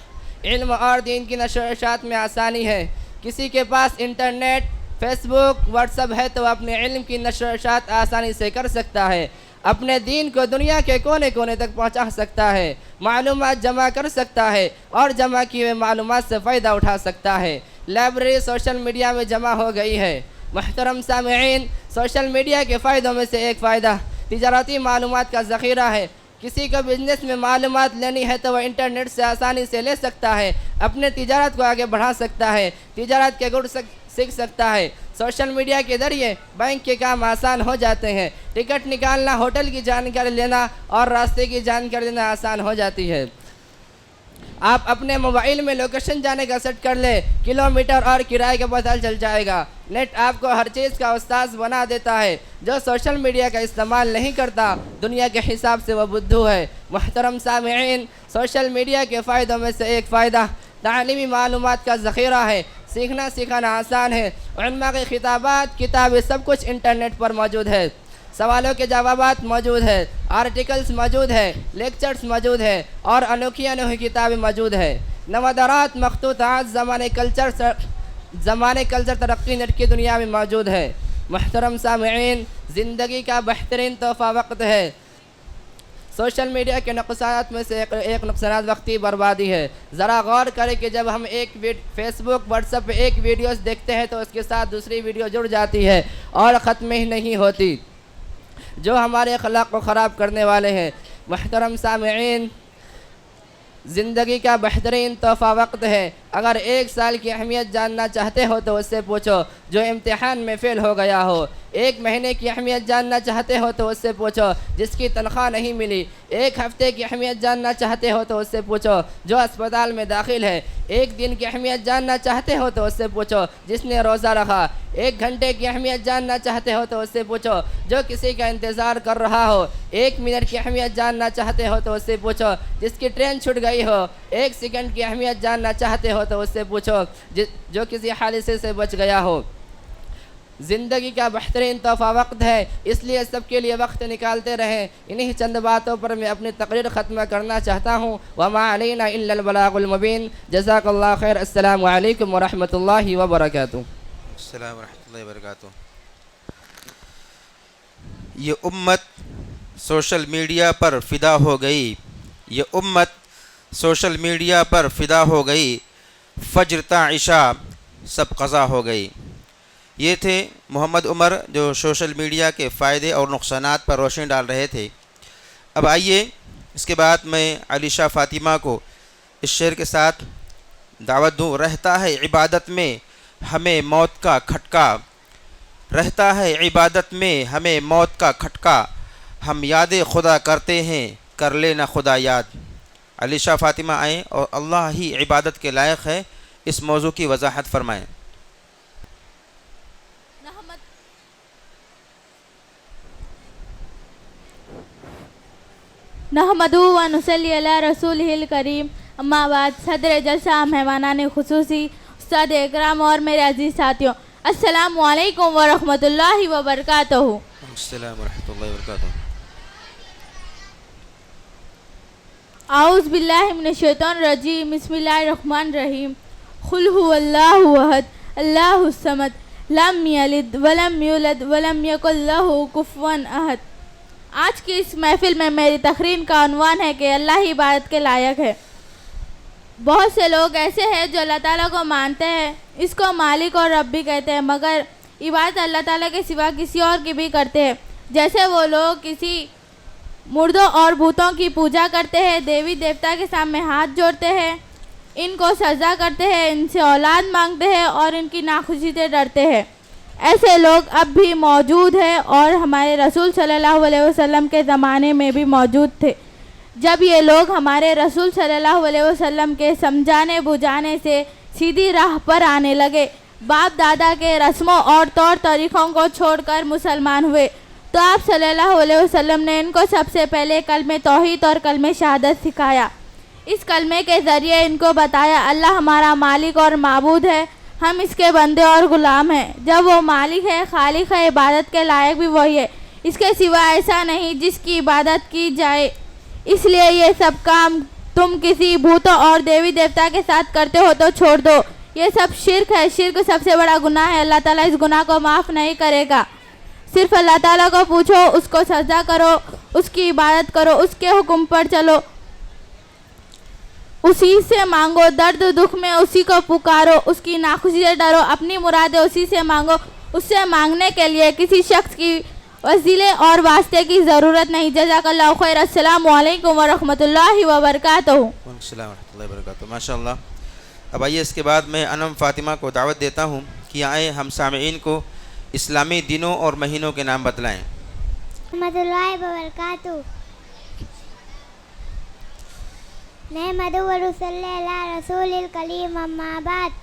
علم اور دین کی نشر و اشاعت میں آسانی ہے. کسی کے پاس انٹرنیٹ، فیس بک، واٹس ایپ ہے تو اپنے علم کی نشر و اشاعت آسانی سے کر سکتا ہے. اپنے دین کو دنیا کے کونے کونے تک پہنچا سکتا ہے. معلومات جمع کر سکتا ہے اور جمع کی ہوئے معلومات سے فائدہ اٹھا سکتا ہے. لائبریری سوشل میڈیا میں جمع ہو گئی ہے. محترم سامعین، سوشل میڈیا کے فائدوں میں سے ایک فائدہ تجارتی معلومات کا ذخیرہ ہے. کسی کو بزنس میں معلومات لینی ہے تو وہ انٹرنیٹ سے آسانی سے لے سکتا ہے. اپنے تجارت کو آگے بڑھا سکتا ہے. تجارت کے گڑ سیکھ سکتا ہے. سوشل میڈیا کے ذریعے بینک کے کام آسان ہو جاتے ہیں. ٹکٹ نکالنا، ہوٹل کی جانکاری لینا اور راستے کی جانکاری لینا آسان ہو جاتی ہے. آپ اپنے موبائل میں لوکیشن جانے کا سیٹ کر لیں، کلومیٹر اور کرائے کا پتہ چل جائے گا. نیٹ آپ کو ہر چیز کا استاذ بنا دیتا ہے. جو سوشل میڈیا کا استعمال نہیں کرتا دنیا کے حساب سے وہ بدھو ہے. محترم سامعین، سوشل میڈیا کے فائدوں میں سے ایک فائدہ تعلیمی معلومات کا ذخیرہ ہے. سیکھنا سکھانا آسان ہے. علماء کی خطابات، کتابیں سب کچھ انٹرنیٹ پر موجود ہے. سوالوں کے جوابات موجود ہے، آرٹیکلز موجود ہے، لیکچرز موجود ہے اور انوکھی کتابیں موجود ہے. نوادرات مخطوطات زمانے کلچر ترقی نیٹ کی دنیا میں موجود ہے۔ محترم سامعین، زندگی کا بہترین تحفہ وقت ہے۔ سوشل میڈیا کے نقصانات میں سے ایک نقصانات وقتی بربادی ہے۔ ذرا غور کریں کہ جب ہم فیس بک واٹس ایپ پہ ایک ویڈیوز دیکھتے ہیں تو اس کے ساتھ دوسری ویڈیو جڑ جاتی ہے اور ختم ہی نہیں ہوتی، جو ہمارے اخلاق کو خراب کرنے والے ہیں۔ محترم سامعین، زندگی کا بہترین تحفہ وقت ہے۔ اگر 1 سال کی اہمیت جاننا چاہتے ہو تو اس سے پوچھو جو امتحان میں فیل ہو گیا ہو۔ 1 مہینے کی اہمیت جاننا چاہتے ہو تو اس سے پوچھو جس کی تنخواہ نہیں ملی۔ 1 ہفتے کی اہمیت جاننا چاہتے ہو تو اس سے پوچھو جو اسپتال میں داخل ہے۔ 1 دن کی اہمیت جاننا چاہتے ہو تو اس سے پوچھو جس نے روزہ رکھا۔ 1 گھنٹے کی اہمیت جاننا چاہتے ہو تو اس سے پوچھو جو کسی کا انتظار کر رہا ہو۔ 1 منٹ کی اہمیت جاننا چاہتے ہو تو اس سے پوچھو جس کی ٹرین چھوٹ گئی ہو۔ 1 سیکنڈ کی اہمیت جاننا چاہتے ہو تو اس سے پوچھو جو کسی حادثے سے بچ گیا ہو۔ زندگی کا بہترین تحفہ وقت ہے، اس لیے سب کے لیے وقت نکالتے رہیں۔ انہی چند باتوں پر میں اپنی تقریر ختم کرنا چاہتا ہوں۔ وما علینا الا البلاغ المبین۔ جزاک اللہ خیر۔ السلام علیکم ورحمۃ اللہ وبرکاتہ۔ السلام ورحمۃ اللہ وبرکاتہ۔ یہ امت سوشل میڈیا پر فدا ہو گئی، یہ امت سوشل میڈیا پر فدا ہو گئی، فجر تا عشاء سب قضا ہو گئی۔ یہ تھے محمد عمر جو سوشل میڈیا کے فائدے اور نقصانات پر روشنی ڈال رہے تھے۔ اب آئیے اس کے بعد میں علی شاہ فاطمہ کو اس شعر کے ساتھ دعوت دوں۔ رہتا ہے عبادت میں ہمیں موت کا کھٹکا، رہتا ہے عبادت میں ہمیں موت کا کھٹکا، ہم یاد خدا کرتے ہیں کر لینا خدا یاد۔ علی شاہ فاطمہ آئیں اور اللہ ہی عبادت کے لائق ہے، اس موضوع کی وضاحت فرمائیں۔ نحمدہ و نصلی علی رسولہ الکریم، اما بعد۔ صدر جلسہ، مہمانان خصوصی، استاد اکرام اور میرے عزیز ساتھیوں، السلام علیکم ورحمۃ اللہ وبرکاتہ۔ السلام ورحمۃ اللہ وبرکاتہ۔ اعوذ باللہ من الشیطان الرجیم، بسم اللہ الرحمن الرحیم۔ قل هو اللہ احد اللہ الصمد لم یلد ولم یولد ولم یکن لہ کفوا احد۔ آج کی اس محفل میں میری تقریر کا عنوان ہے کہ اللہ ہی عبادت کے لائق ہے۔ بہت سے لوگ ایسے ہیں جو اللہ تعالیٰ کو مانتے ہیں، اس کو مالک اور رب بھی کہتے ہیں، مگر عبادت اللہ تعالیٰ کے سوا کسی اور کی بھی کرتے ہیں۔ جیسے وہ لوگ کسی مردوں اور بھوتوں کی پوجا کرتے ہیں، دیوی دیوتا کے سامنے ہاتھ جوڑتے ہیں، ان کو سجدہ کرتے ہیں، ان سے اولاد مانگتے ہیں اور ان کی ناخوشی سے ڈرتے ہیں۔ ایسے لوگ اب بھی موجود ہیں اور ہمارے رسول صلی اللہ علیہ وسلم کے زمانے میں بھی موجود تھے۔ جب یہ لوگ ہمارے رسول صلی اللہ علیہ وسلم کے سمجھانے بجھانے سے سیدھی راہ پر آنے لگے، باپ دادا کے رسموں اور طور طریقوں کو چھوڑ کر مسلمان ہوئے، تو آپ صلی اللہ علیہ وسلم نے ان کو سب سے پہلے کلمہ توحید اور کلمہ شہادت سکھایا۔ اس کلمے کے ذریعے ان کو بتایا اللہ ہمارا مالک اور معبود ہے، ہم اس کے بندے اور غلام ہیں۔ جب وہ مالک ہے، خالق ہے، عبادت کے لائق بھی وہی ہے، اس کے سوا ایسا نہیں جس کی عبادت کی جائے۔ اس لیے یہ سب کام تم کسی بھوتوں اور دیوی دیوتا کے ساتھ کرتے ہو تو چھوڑ دو، یہ سب شرک ہے۔ شرک سب سے بڑا گناہ ہے، اللہ تعالیٰ اس گناہ کو معاف نہیں کرے گا۔ صرف اللہ تعالیٰ کو پوچھو، اس کو سجدہ کرو، اس کی عبادت کرو، اس کے حکم پر چلو، اسی سے مانگو، درد دکھ میں اسی کو پکارو، اس کی ناخوشی سے ڈرو، اپنی مرادیں اسی سے مانگو۔ اس سے مانگنے کے لیے کسی شخص کی وسیلے اور واسطے کی ضرورت نہیں۔ جزاک اللہ خیر۔ السلام علیکم ورحمۃ اللہ وبرکاتہ۔ السلام ورحمۃ اللہ وبرکاتہ۔ ماشاء اللہ۔ اب آئیے اس کے بعد میں انم فاطمہ کو دعوت دیتا ہوں کہ آئیں ہم سامعین کو اسلامی دنوں اور مہینوں کے نام بتلائیں۔ رحمۃ اللہ وبرکاتہ۔ نحمدہ و نصلی علی رسول الکریم، اما بعد۔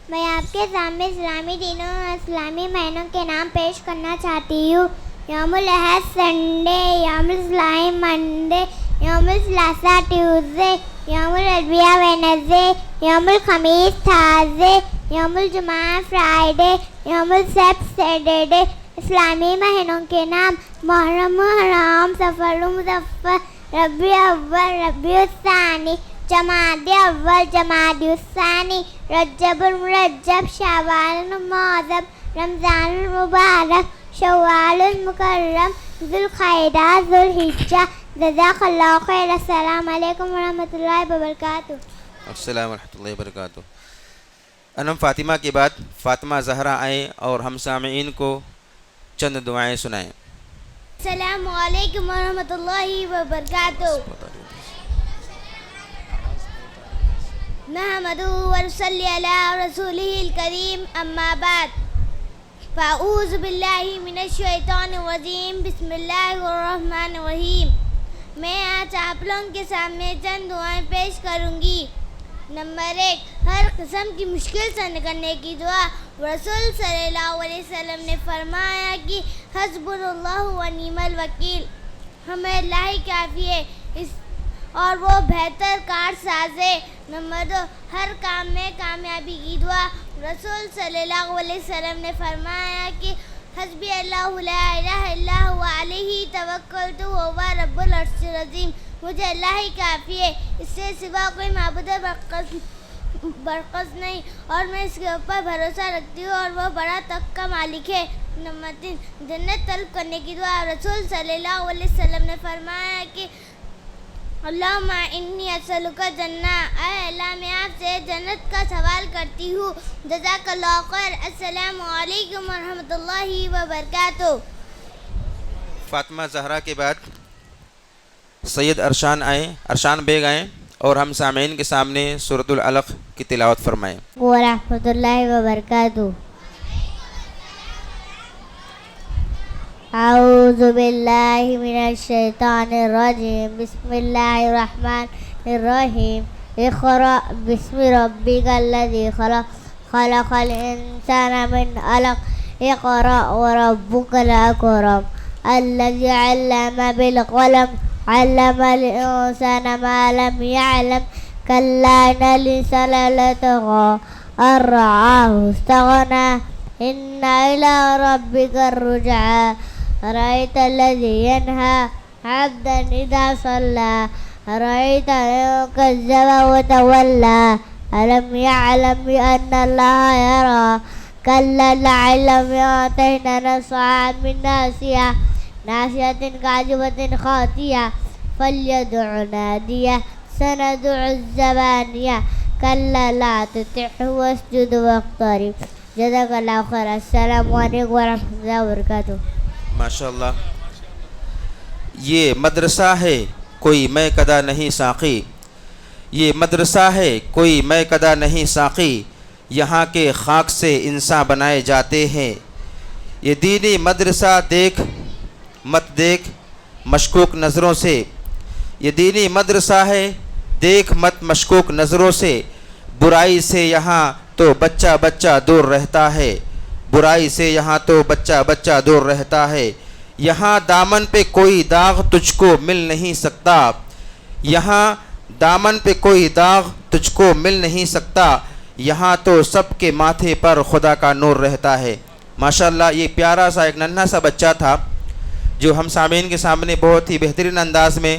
میں آپ کے سامنے اسلامی دنوں اور اسلامی مہینوں کے نام پیش کرنا چاہتی ہوں۔ یوم الاحد سنڈے، یوم الاثنین منڈے، یوم الثلاثاء ٹیوزڈے، یوم الاربعاء وینسڈے، یوم الخمیس تھرسڈے، یوم الجمعہ فرائیڈے، یوم السبت سیٹرڈے۔ اسلامی مہینوں کے نام: محرم، حرام، صفر، مظفر، ربیع اول، ربیع الثانی، جمادی اول جمادی الثانی رجب المرجب شعبان المعظم رمضان المبارک شوال المکرم ذوالقعدہ ذوالحجہ جزاک اللہ خیر. السلام علیکم ورحمۃ اللہ وبرکاتہ. السلام ورحمۃ اللہ وبرکاتہ. انم فاطمہ کے بعد فاطمہ زہرا آئیں اور ہم سامعین کو چند دعائیں سنائیں. السلام علیکم ورحمۃ اللہ وبرکاتہ. نحمدہ ونصلی علی رسولہ الکریم اما بعد فاعوذ باللہ من الشیطان الرجیم بسم اللہ الرحمن الرحیم. میں آج آپ لوگوں کے سامنے چند دعائیں پیش کروں گی. نمبر 1, ہر قسم کی مشکل سے نکلنے کی دعا. رسول صلی اللہ علیہ وسلم نے فرمایا کہ حسبنا اللہ و نعم الوکیل, ہمیں اللہ ہی کافی ہے اور وہ بہتر کارساز ہے. نمبر 2, ہر کام میں کامیابی کی دعا. رسول صلی اللہ علیہ وسلم نے فرمایا کہ حسبی اللہ لا الہ الا هو علیہ توکلت وهو رب العرش العظیم. مجھے اللہ ہی کافی ہے, اس سے سوا کوئی معبود برقص نہیں اور میں اس کے اوپر بھروسہ رکھتی ہوں اور وہ بڑا تک کا مالک ہے. نمبر 3, جنت طلب کرنے کی دعا. رسول صلی اللہ علیہ وسلم نے فرمایا کہ اللہم انی اسألک جنہ, اے اللہ میں آپ سے جنت کا سوال کرتی ہوں. جزاک اللہ خیر. السلام علیکم ورحمۃ اللہ وبرکاتہ. فاطمہ زہرا کے بعد سید ارشان بیگ آئیں اور ہم سامعین کے سامنے سورۃ العلق کی تلاوت فرمائیں. ورحمۃ اللہ وبرکاتہ. اعوذ باللہ من الشیطان الرجیم بسم اللہ الرحمن الرحیم. اقرأ بسم ربک الذی خلق خلق الانسان من علق اقرأ وربک الاکرم الذی علم بالقلم علم الانسان ما لم يعلم كلا ان الانسان ليطغى ان رآه استغنى ان الى ربك الرجعى رأيت الذي ينهى عبدا اذا صلى رأيت ان كذب وتولى ألم يعلم بأن الله يرى كلا لعلهم يعطين نصعا من ناسية كاذبة خاطئة فليدع نادية سندع الزبانية كلا لا تطعه واسجد واقترب. جزاک اللہ خیر. السلام علیکم ورحمۃ اللہ وبرکاتہ. ماشاء اللہ. یہ مدرسہ ہے کوئی میں کدا نہیں ساقی, یہ مدرسہ ہے کوئی میں کدا نہیں ساقی, یہاں کے خاک سے انسان بنائے جاتے ہیں. یہ دینی مدرسہ دیکھ مت دیکھ مشکوک نظروں سے, یہ دینی مدرسہ ہے دیکھ مت مشکوک نظروں سے. برائی سے یہاں تو بچہ بچہ دور رہتا ہے, برائی سے یہاں تو بچہ بچہ دور رہتا ہے. یہاں دامن پہ کوئی داغ تجھ کو مل نہیں سکتا, یہاں دامن پہ کوئی داغ تجھ کو مل نہیں سکتا. یہاں تو سب کے ماتھے پر خدا کا نور رہتا ہے. ماشاءاللہ یہ پیارا سا ایک ننھا سا بچہ تھا جو ہم سامعین کے سامنے بہت ہی بہترین انداز میں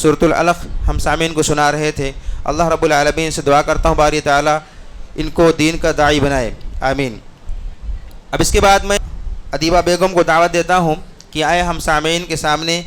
سورۃ العلق ہم سامعین کو سنا رہے تھے. اللہ رب العالمین سے دعا کرتا ہوں باری تعالیٰ ان کو دین کا داعی بنائے, آمین. اب اس کے بعد میں ادیبہ بیگم کو دعوت دیتا ہوں کہ آئے ہم سامعین کے سامنے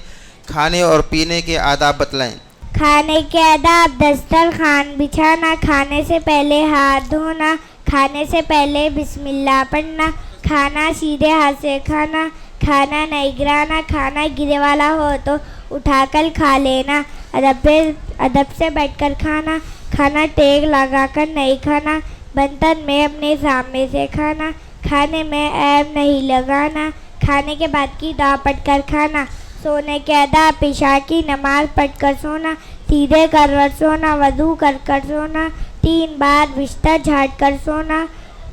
کھانے اور پینے کے آداب بتلائیں. کھانے کے آداب. دسترخوان بچھانا, کھانے سے پہلے ہاتھ دھونا, کھانے سے پہلے بسم اللہ پڑھنا, کھانا سیدھے ہاتھ سے کھانا, کھانا نہیں گرانا, کھانا گرے والا ہو تو اٹھا کر کھا لینا, ادب سے بیٹھ کر کھانا, کھانا ٹیک لگا کر نہیں کھانا, برتن میں اپنے سامنے سے کھانا, کھانے میں عیب نہیں لگانا, کھانے کے بعد کی دعا پڑھ کر کھانا. سونے کے آداب. عشاء کی نماز پڑھ کر سونا, سیدھے کروٹ سونا, وضو کر کر سونا, 3 بار بستر جھاڑ کر سونا,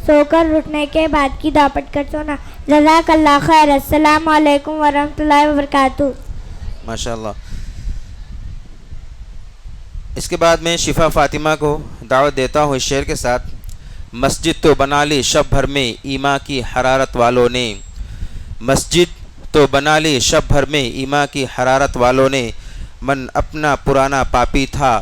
سو کر اٹھنے کے بعد کی دعا پڑھ کر سونا. جزاک اللہ خیر. السلام علیکم ورحمۃ اللہ وبرکاتہ. ماشاء اللہ. اس کے بعد میں شفا فاطمہ کو دعوت دیتا ہوں اس شعر کے ساتھ. مسجد تو بنا لی شب بھر میں ایمان کی حرارت والوں نے, مسجد تو بنا لی شب بھر میں ایمان کی حرارت والوں نے, من اپنا پرانا پاپی تھا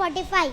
45।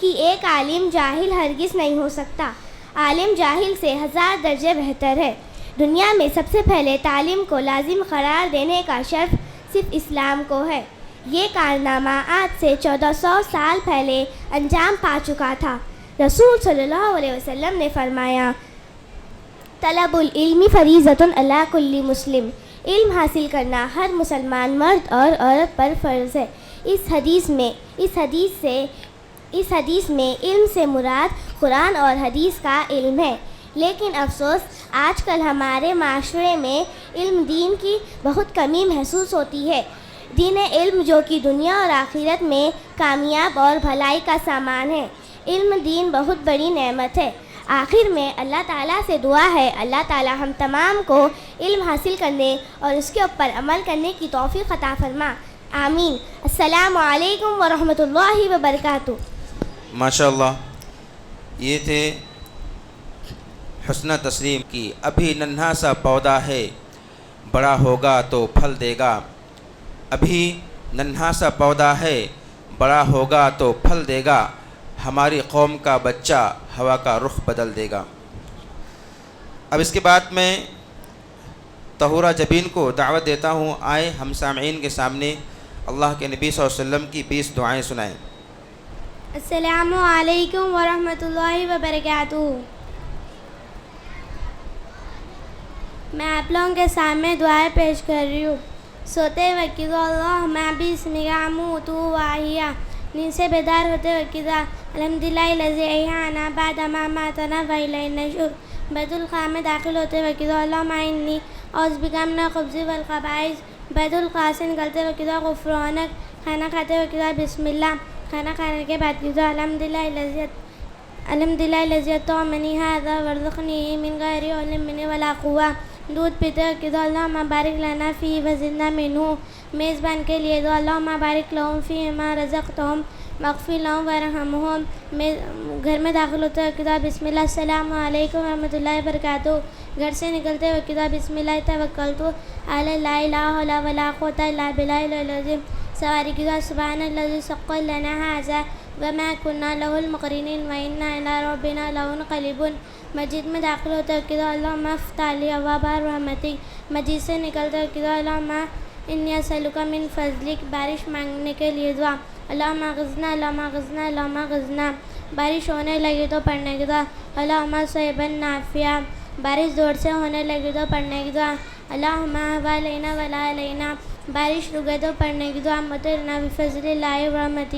کہ ایک عالم جاہل ہرگز نہیں ہو سکتا. عالم جاہل سے 1000 درجے بہتر ہے. دنیا میں سب سے پہلے تعلیم کو لازم قرار دینے کا شرف صرف اسلام کو ہے. یہ کارنامہ آج سے 1400 سال پہلے انجام پا چکا تھا. رسول صلی اللہ علیہ وسلم نے فرمایا طلب العلم فریضۃ علی کل مسلم. علم حاصل کرنا ہر مسلمان مرد اور عورت پر فرض ہے. اس حدیث میں علم سے مراد قرآن اور حدیث کا علم ہے. لیکن افسوس آج کل ہمارے معاشرے میں علم دین کی بہت کمی محسوس ہوتی ہے. دین علم جو کہ دنیا اور آخرت میں کامیاب اور بھلائی کا سامان ہے. علم دین بہت بڑی نعمت ہے. آخر میں اللہ تعالیٰ سے دعا ہے اللہ تعالیٰ ہم تمام کو علم حاصل کرنے اور اس کے اوپر عمل کرنے کی توفیق عطا فرما. آمین. السلام علیکم ورحمۃ اللہ وبرکاتہ. ماشاء اللہ، یہ تھے حسنہ تسلیم کی. ابھی ننھا سا پودا ہے بڑا ہوگا تو پھل دے گا. ابھی ننھا سا پودا ہے بڑا ہوگا تو پھل دے گا. ہماری قوم کا بچہ ہوا کا رخ بدل دے گا. اب اس کے بعد میں طہورہ جبین کو دعوت دیتا ہوں، آئے ہم سامعین کے سامنے اللہ کے نبی صلی اللہ علیہ وسلم کی 20 دعائیں سنائیں. السلام علیکم ورحمۃ اللہ وبرکاتہ. میں آپ لوگوں کے سامنے دعائیں پیش کر رہی ہوں. سوتے وقت اللہ میں بسمک اموت واحیا. نیند سے بیدار ہوتے وقت الحمدللہ الذی احیانا بعد ما اماتنا والیہ النشور. بیت الخلاء میں داخل ہوتے وقت اللہم انی اعوذ بک من الخبث والخبائث. بیت الخلاء سے نکلتے وقت غفرانک. کھانا کھاتے وقت بسم اللہ. کھانا کھانے کے بعد الحمدللہ الذی اطعمنی ھذا وارزقنی من غیر حول منی ولا قوہ. دودھ پیتے وقت اللہم بارک لنا فیہ وزدنا منہ. میزبان کے لیے دعا اللہم بارک لہم فیما رزقتہم واغفر لہم وارحمہم. گھر میں داخل ہوتے وقت بسم اللہ السلام علیکم ورحمۃ اللہ وبرکاتہ. گھر سے نکلتے وقت بسم اللہ توکلت علی اللہ لا حول ولا قوۃ الا باللہ العلی العظیم. سواری کی دعا سبحان الذی سخر لنا ھذا وما کنا لہ المقرنین وانا الی ربنا لمنقلبون. مسجد میں داخل ہوتے وقت اللہم افتح لی ابواب رحمتک. مسجد سے نکلتے وقت اللہم انی اسألک من فضلک. بارش مانگنے کے لیے دعا اللہم اغثنا اللہم اغثنا اللہم اغثنا. بارش ہونے لگی تو پڑھنے کی دعا اللہم صیبا نافعا. بارش زور سے ہونے لگی تو پڑھنے کی دعا اللہم حوالینا ولا علینا. بارش رک گئے تو پڑھنے کی دعا مطرنا بفضل اللہ ورحمتہ.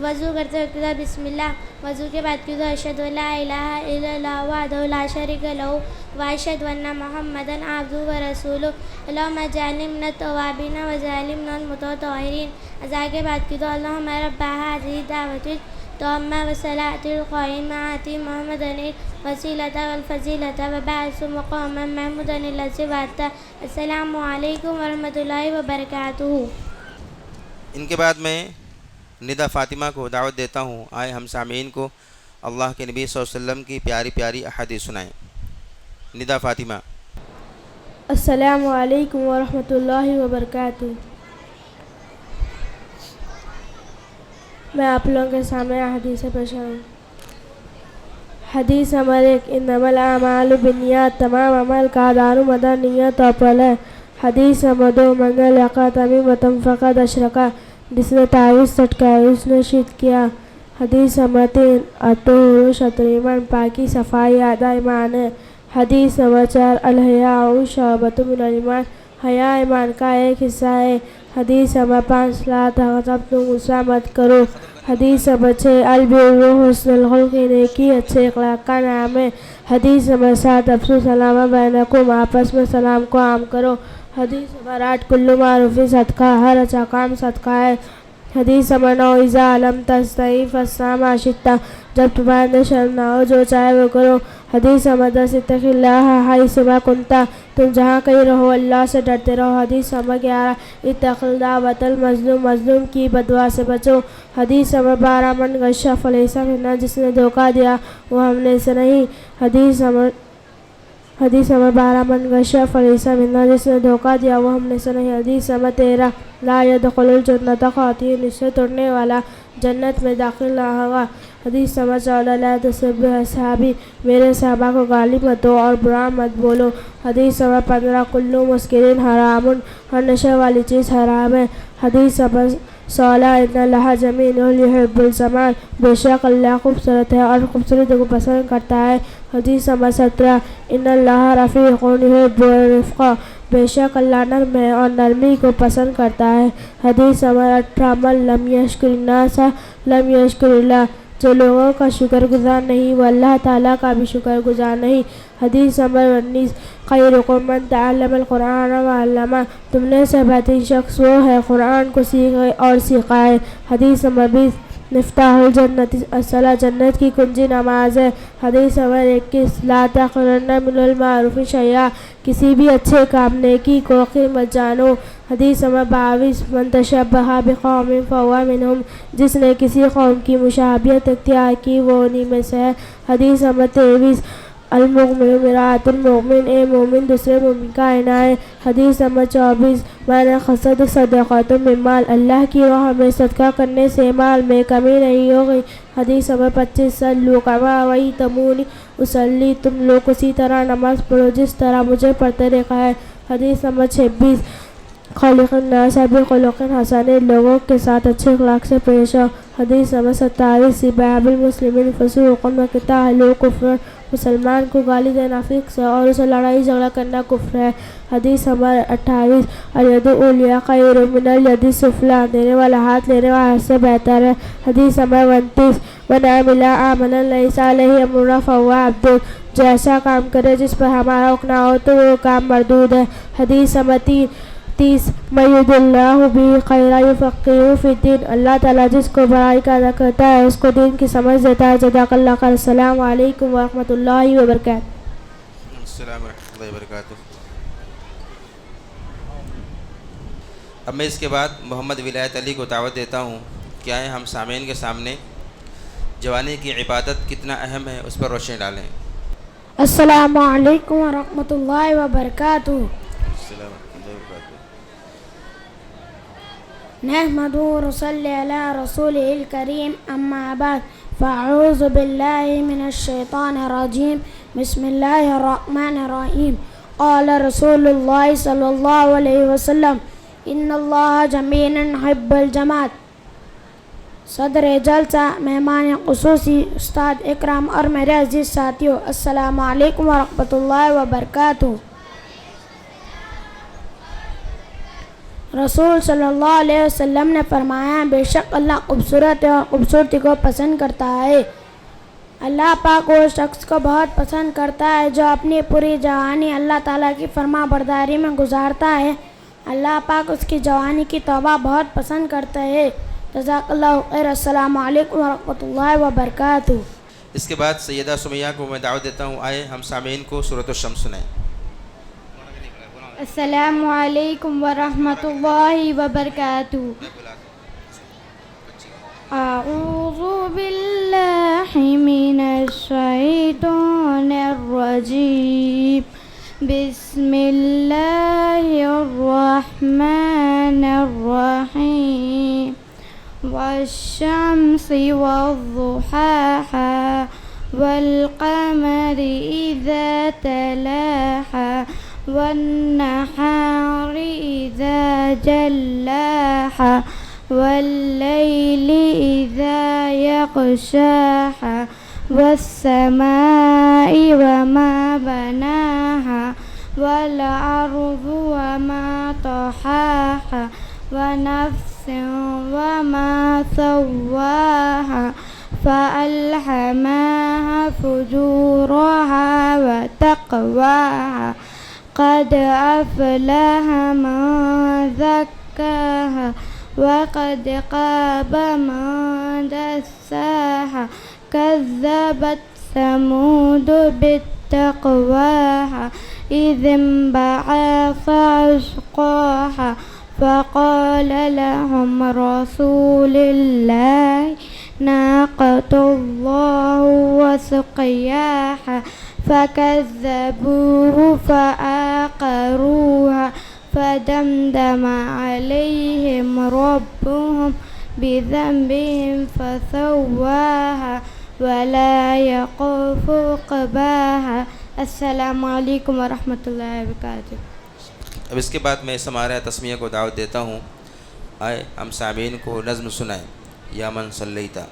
وضو کرتے وقت بسم اللہ. وضو کے بعد کی دعا اشہد ان لا الہ الا اللہ وحدہ لا شریک لہ واشہد ان محمدا عبدہ ورسولہ. اللہم اجعلنی من التوابین واجعلنی من المتطہرین. اذان کے بعد کی دعا اللہم رب ھذہ الدعوۃ التامہ والصلاۃ القائمہ آتی محمدا الوسیلۃ والفضیلۃ وبعثہ مقاما محمودا الذی وعدتہ. السلام علیکم ورحمۃ اللہ وبرکاتہ. ان کے بعد میں ندا فاطمہ کو دعوت دیتا ہوں، آئے ہم سامعین کو اللہ کے نبی صلی اللہ علیہ وسلم کی پیاری پیاری احادیث سنائیں. ندا فاطمہ. السلام علیکم ورحمۃ اللہ وبرکاتہ. میں آپ لوگوں کے سامنے حدیث پیش کروں. حدیث نمبر 1 انما الاعمال بالنیات. تمام عمل کا دار و مدار نیت پر ہے. حدیث نمبر 2 من لقى تمیمۃ فقد اشرک. جس نے تعویذ لٹکایا اس نے شرک کیا. حدیث نمبر 3 الطہور شطر ایمان. پاکی صفائی آدھا ایمان ہے. حدیث نمبر 4 الحیاء شعبۃ من الایمان. حیا ایمان کا ایک حصہ ہے. حدیث نمبر 5 لا تغتب. تم غصہ مت کرو. حدیث نمبر 6 البر حسن الخلق. نیکی اچھے اخلاق کا نام ہے. حدیث نمبر 7 افشوا السلام بینکم. آپس میں سلام کو عام کرو. حدیث نمبر 8 کل معروف صدقہ. ہر اچھا کام صدقہ ہے. حدیث نمبر 9 اذا لم تستحی فاصنع ما شئت. جب تمہارے اندر شرم نہ ہو جو چاہے وہ کرو. حدیث نمبر 10 اتق اللہ حیث ما کنت. تم جہاں کہیں رہو اللہ سے ڈرتے رہو. حدیث نمبر 11 اتق دعوۃ المظلوم. مظلوم کی بددعا سے بچو. حدیث نمبر 12 من غش فلیس منا. جس نے دھوکہ دیا وہ ہم نے سے نہیں. حدیث نمبر 12 من غش فلیس منا. جس نے دھوکہ دیا وہ ہم نے سے نہیں. حدیث نمبر 13 لا يدخل الجنۃ خاطئ. نشے توڑنے والا جنت میں داخل نہ ہوگا۔ حدیث سمجھ لا تسبح اصحابی، میرے صحابہ کو گالی مت دو اور برا مت بولو۔ حدیث سمجھ 15 کلو مسکرین حرام، ہر نشے والی چیز حرام ہے۔ حدیث سمجھ 16 ان اللہ جمیل یحب الجمال، بے شک اللہ خوبصورت ہے اور خوبصورتی کو پسند کرتا ہے۔ حدیث نمبر 17 ان اللہ رفیق یحب الرفق، بے شک اللہ نرم ہے اور نرمی کو پسند کرتا ہے۔ حدیث نمبر 18 من لم یشکر الناس لم یشکر اللہ، جو لوگوں کا شکر گزار نہیں وہ اللہ تعالیٰ کا بھی شکر گزار نہیں۔ حدیث نمبر 19 خیرکم من تعلم القرآن وعلمہ، تم نے سے بہترین شخص وہ ہے قرآن کو سیکھے اور سکھائے۔ حدیث نمبر 20 مفتاح الجنت الصلاۃ، جنت کی کنجی نماز ہے۔ حدیث نمبر 21 لا تحقرن من المعروف شیئا، کسی بھی اچھے کام نیکی کو حقیر مت جانو۔ حدیث نمبر 22 من تشبہ بقوم فہو منہم، جس نے کسی قوم کی مشابہت اختیار کی وہ انہی میں سے ہے۔ حدیث نمبر 23 المؤمن مرآۃ المؤمن، اے مومن دوسرے مومن کا آئینہ ہے۔ حدیث نمبر 24 من خصد صدقۃ من مال، اللہ کی راہ میں صدقہ کرنے سے مال میں کمی نہیں ہوگی۔ حدیث نمبر 25 صلوا کما رأیتمونی اصلی، تم لوگ اسی طرح نماز پڑھو جس طرح مجھے پڑھتے دیکھا ہے۔ حدیث نمبر 26 خالق الناس بخلق حسن، لوگوں کے ساتھ اچھے اخلاق سے پیش آؤ۔ حدیث نمبر 27 سباب المسلمین فسوق وقتال کفر، مسلمان کو گالی دینا فسق ہے اور اسے لڑائی جھگڑا کرنا کفر ہے۔ حدیث نمبر 28 الید العلیٰ خیر من الید السفلیٰ، دینے والا ہاتھ لینے والا ہاتھ سے بہتر ہے۔ حدیث نمبر 29 من عمل عملا لیس علیہ امرنا فہو عبد، جو ایسا کام کرے جس پر ہمارا حکم نہ ہو تو وہ کام مردود ہے۔ حدیث نمبر 30 من یرد اللہ بہ خیرا یفقہہ فی الدین، اللہ تعالیٰ جس کو بڑائی کا عطا کرتا ہے اس کو دین کی سمجھ دیتا ہے۔ جزاک اللہ خیر۔ السلام علیکم ورحمۃ اللہ وبرکاتہ۔ السلام ورحمۃ اللہ وبرکاتہ۔ اب میں اس کے بعد محمد ولایت علی کو دعوت دیتا ہوں کہ آئیں ہم سامعین کے سامنے جوانی کی عبادت کتنا اہم ہے اس پر روشنی ڈالیں۔ السلام علیکم ورحمۃ اللہ وبرکاتہ۔ السلام علیکم وبرکاتہ۔ نحمده ونصلي على رسوله الكريم أما بعد فأعوذ بالله من الشيطان الرجيم بسم الله الرحمن الرحيم قال رسول الله صلى الله عليه وسلم إن الله جميل يحب الجمال۔ صدر جلسہ، مہمان خصوصی استاد اکرام اور میرے عزیز ساتھیوں، السلام علیکم ورحمۃ اللہ وبرکاتہ۔ رسول صلی اللہ علیہ وسلم نے فرمایا بے شک اللہ خوبصورت ہے اور خوبصورتی کو پسند کرتا ہے۔ اللہ پاک وہ شخص کو بہت پسند کرتا ہے جو اپنی پوری جوانی اللہ تعالیٰ کی فرما برداری میں گزارتا ہے۔ اللہ پاک اس کی جوانی کی توبہ بہت پسند کرتا ہے۔ جزاک اللہ خیر۔ السلام علیکم ورحمۃ اللہ وبرکاتہ۔ اس کے بعد سیدہ سمیہ کو میں دعوت دیتا ہوں، آئے ہم سامعین کو سورۃ الشمس سنائیں۔ السلام علیکم ورحمۃ اللہ وبرکاتہ۔ اعوذ باللہ من الشیطان الرجیم، بسم اللہ الرحمن الرحیم، والشمس والضحاها والقمر إذا تلاها والنهار إذا جلاها والليل إذا يغشاها والسماء وما بناها والأرض وما طحاها ونفس وما سواها فألهمها فجورها وتقواها قد أفلح من زكاها وقد خاب من دساها كذبت ثمود بالتقواها إذ انبعث أشقاها فقال لهم رسول الله ناقة الله وسقياها فكذبوه فعقروها فدمدم عليهم ربهم بذنبهم فسواها ولا يخاف عقباها. السلام علیکم ورحمۃ اللہ وبرکاتہ. اب اس کے بعد میں ہمارے تسمیہ کو دعوت دیتا ہوں. آئے ہم سامعین کو نظم سنائیں. یا من صلیتا.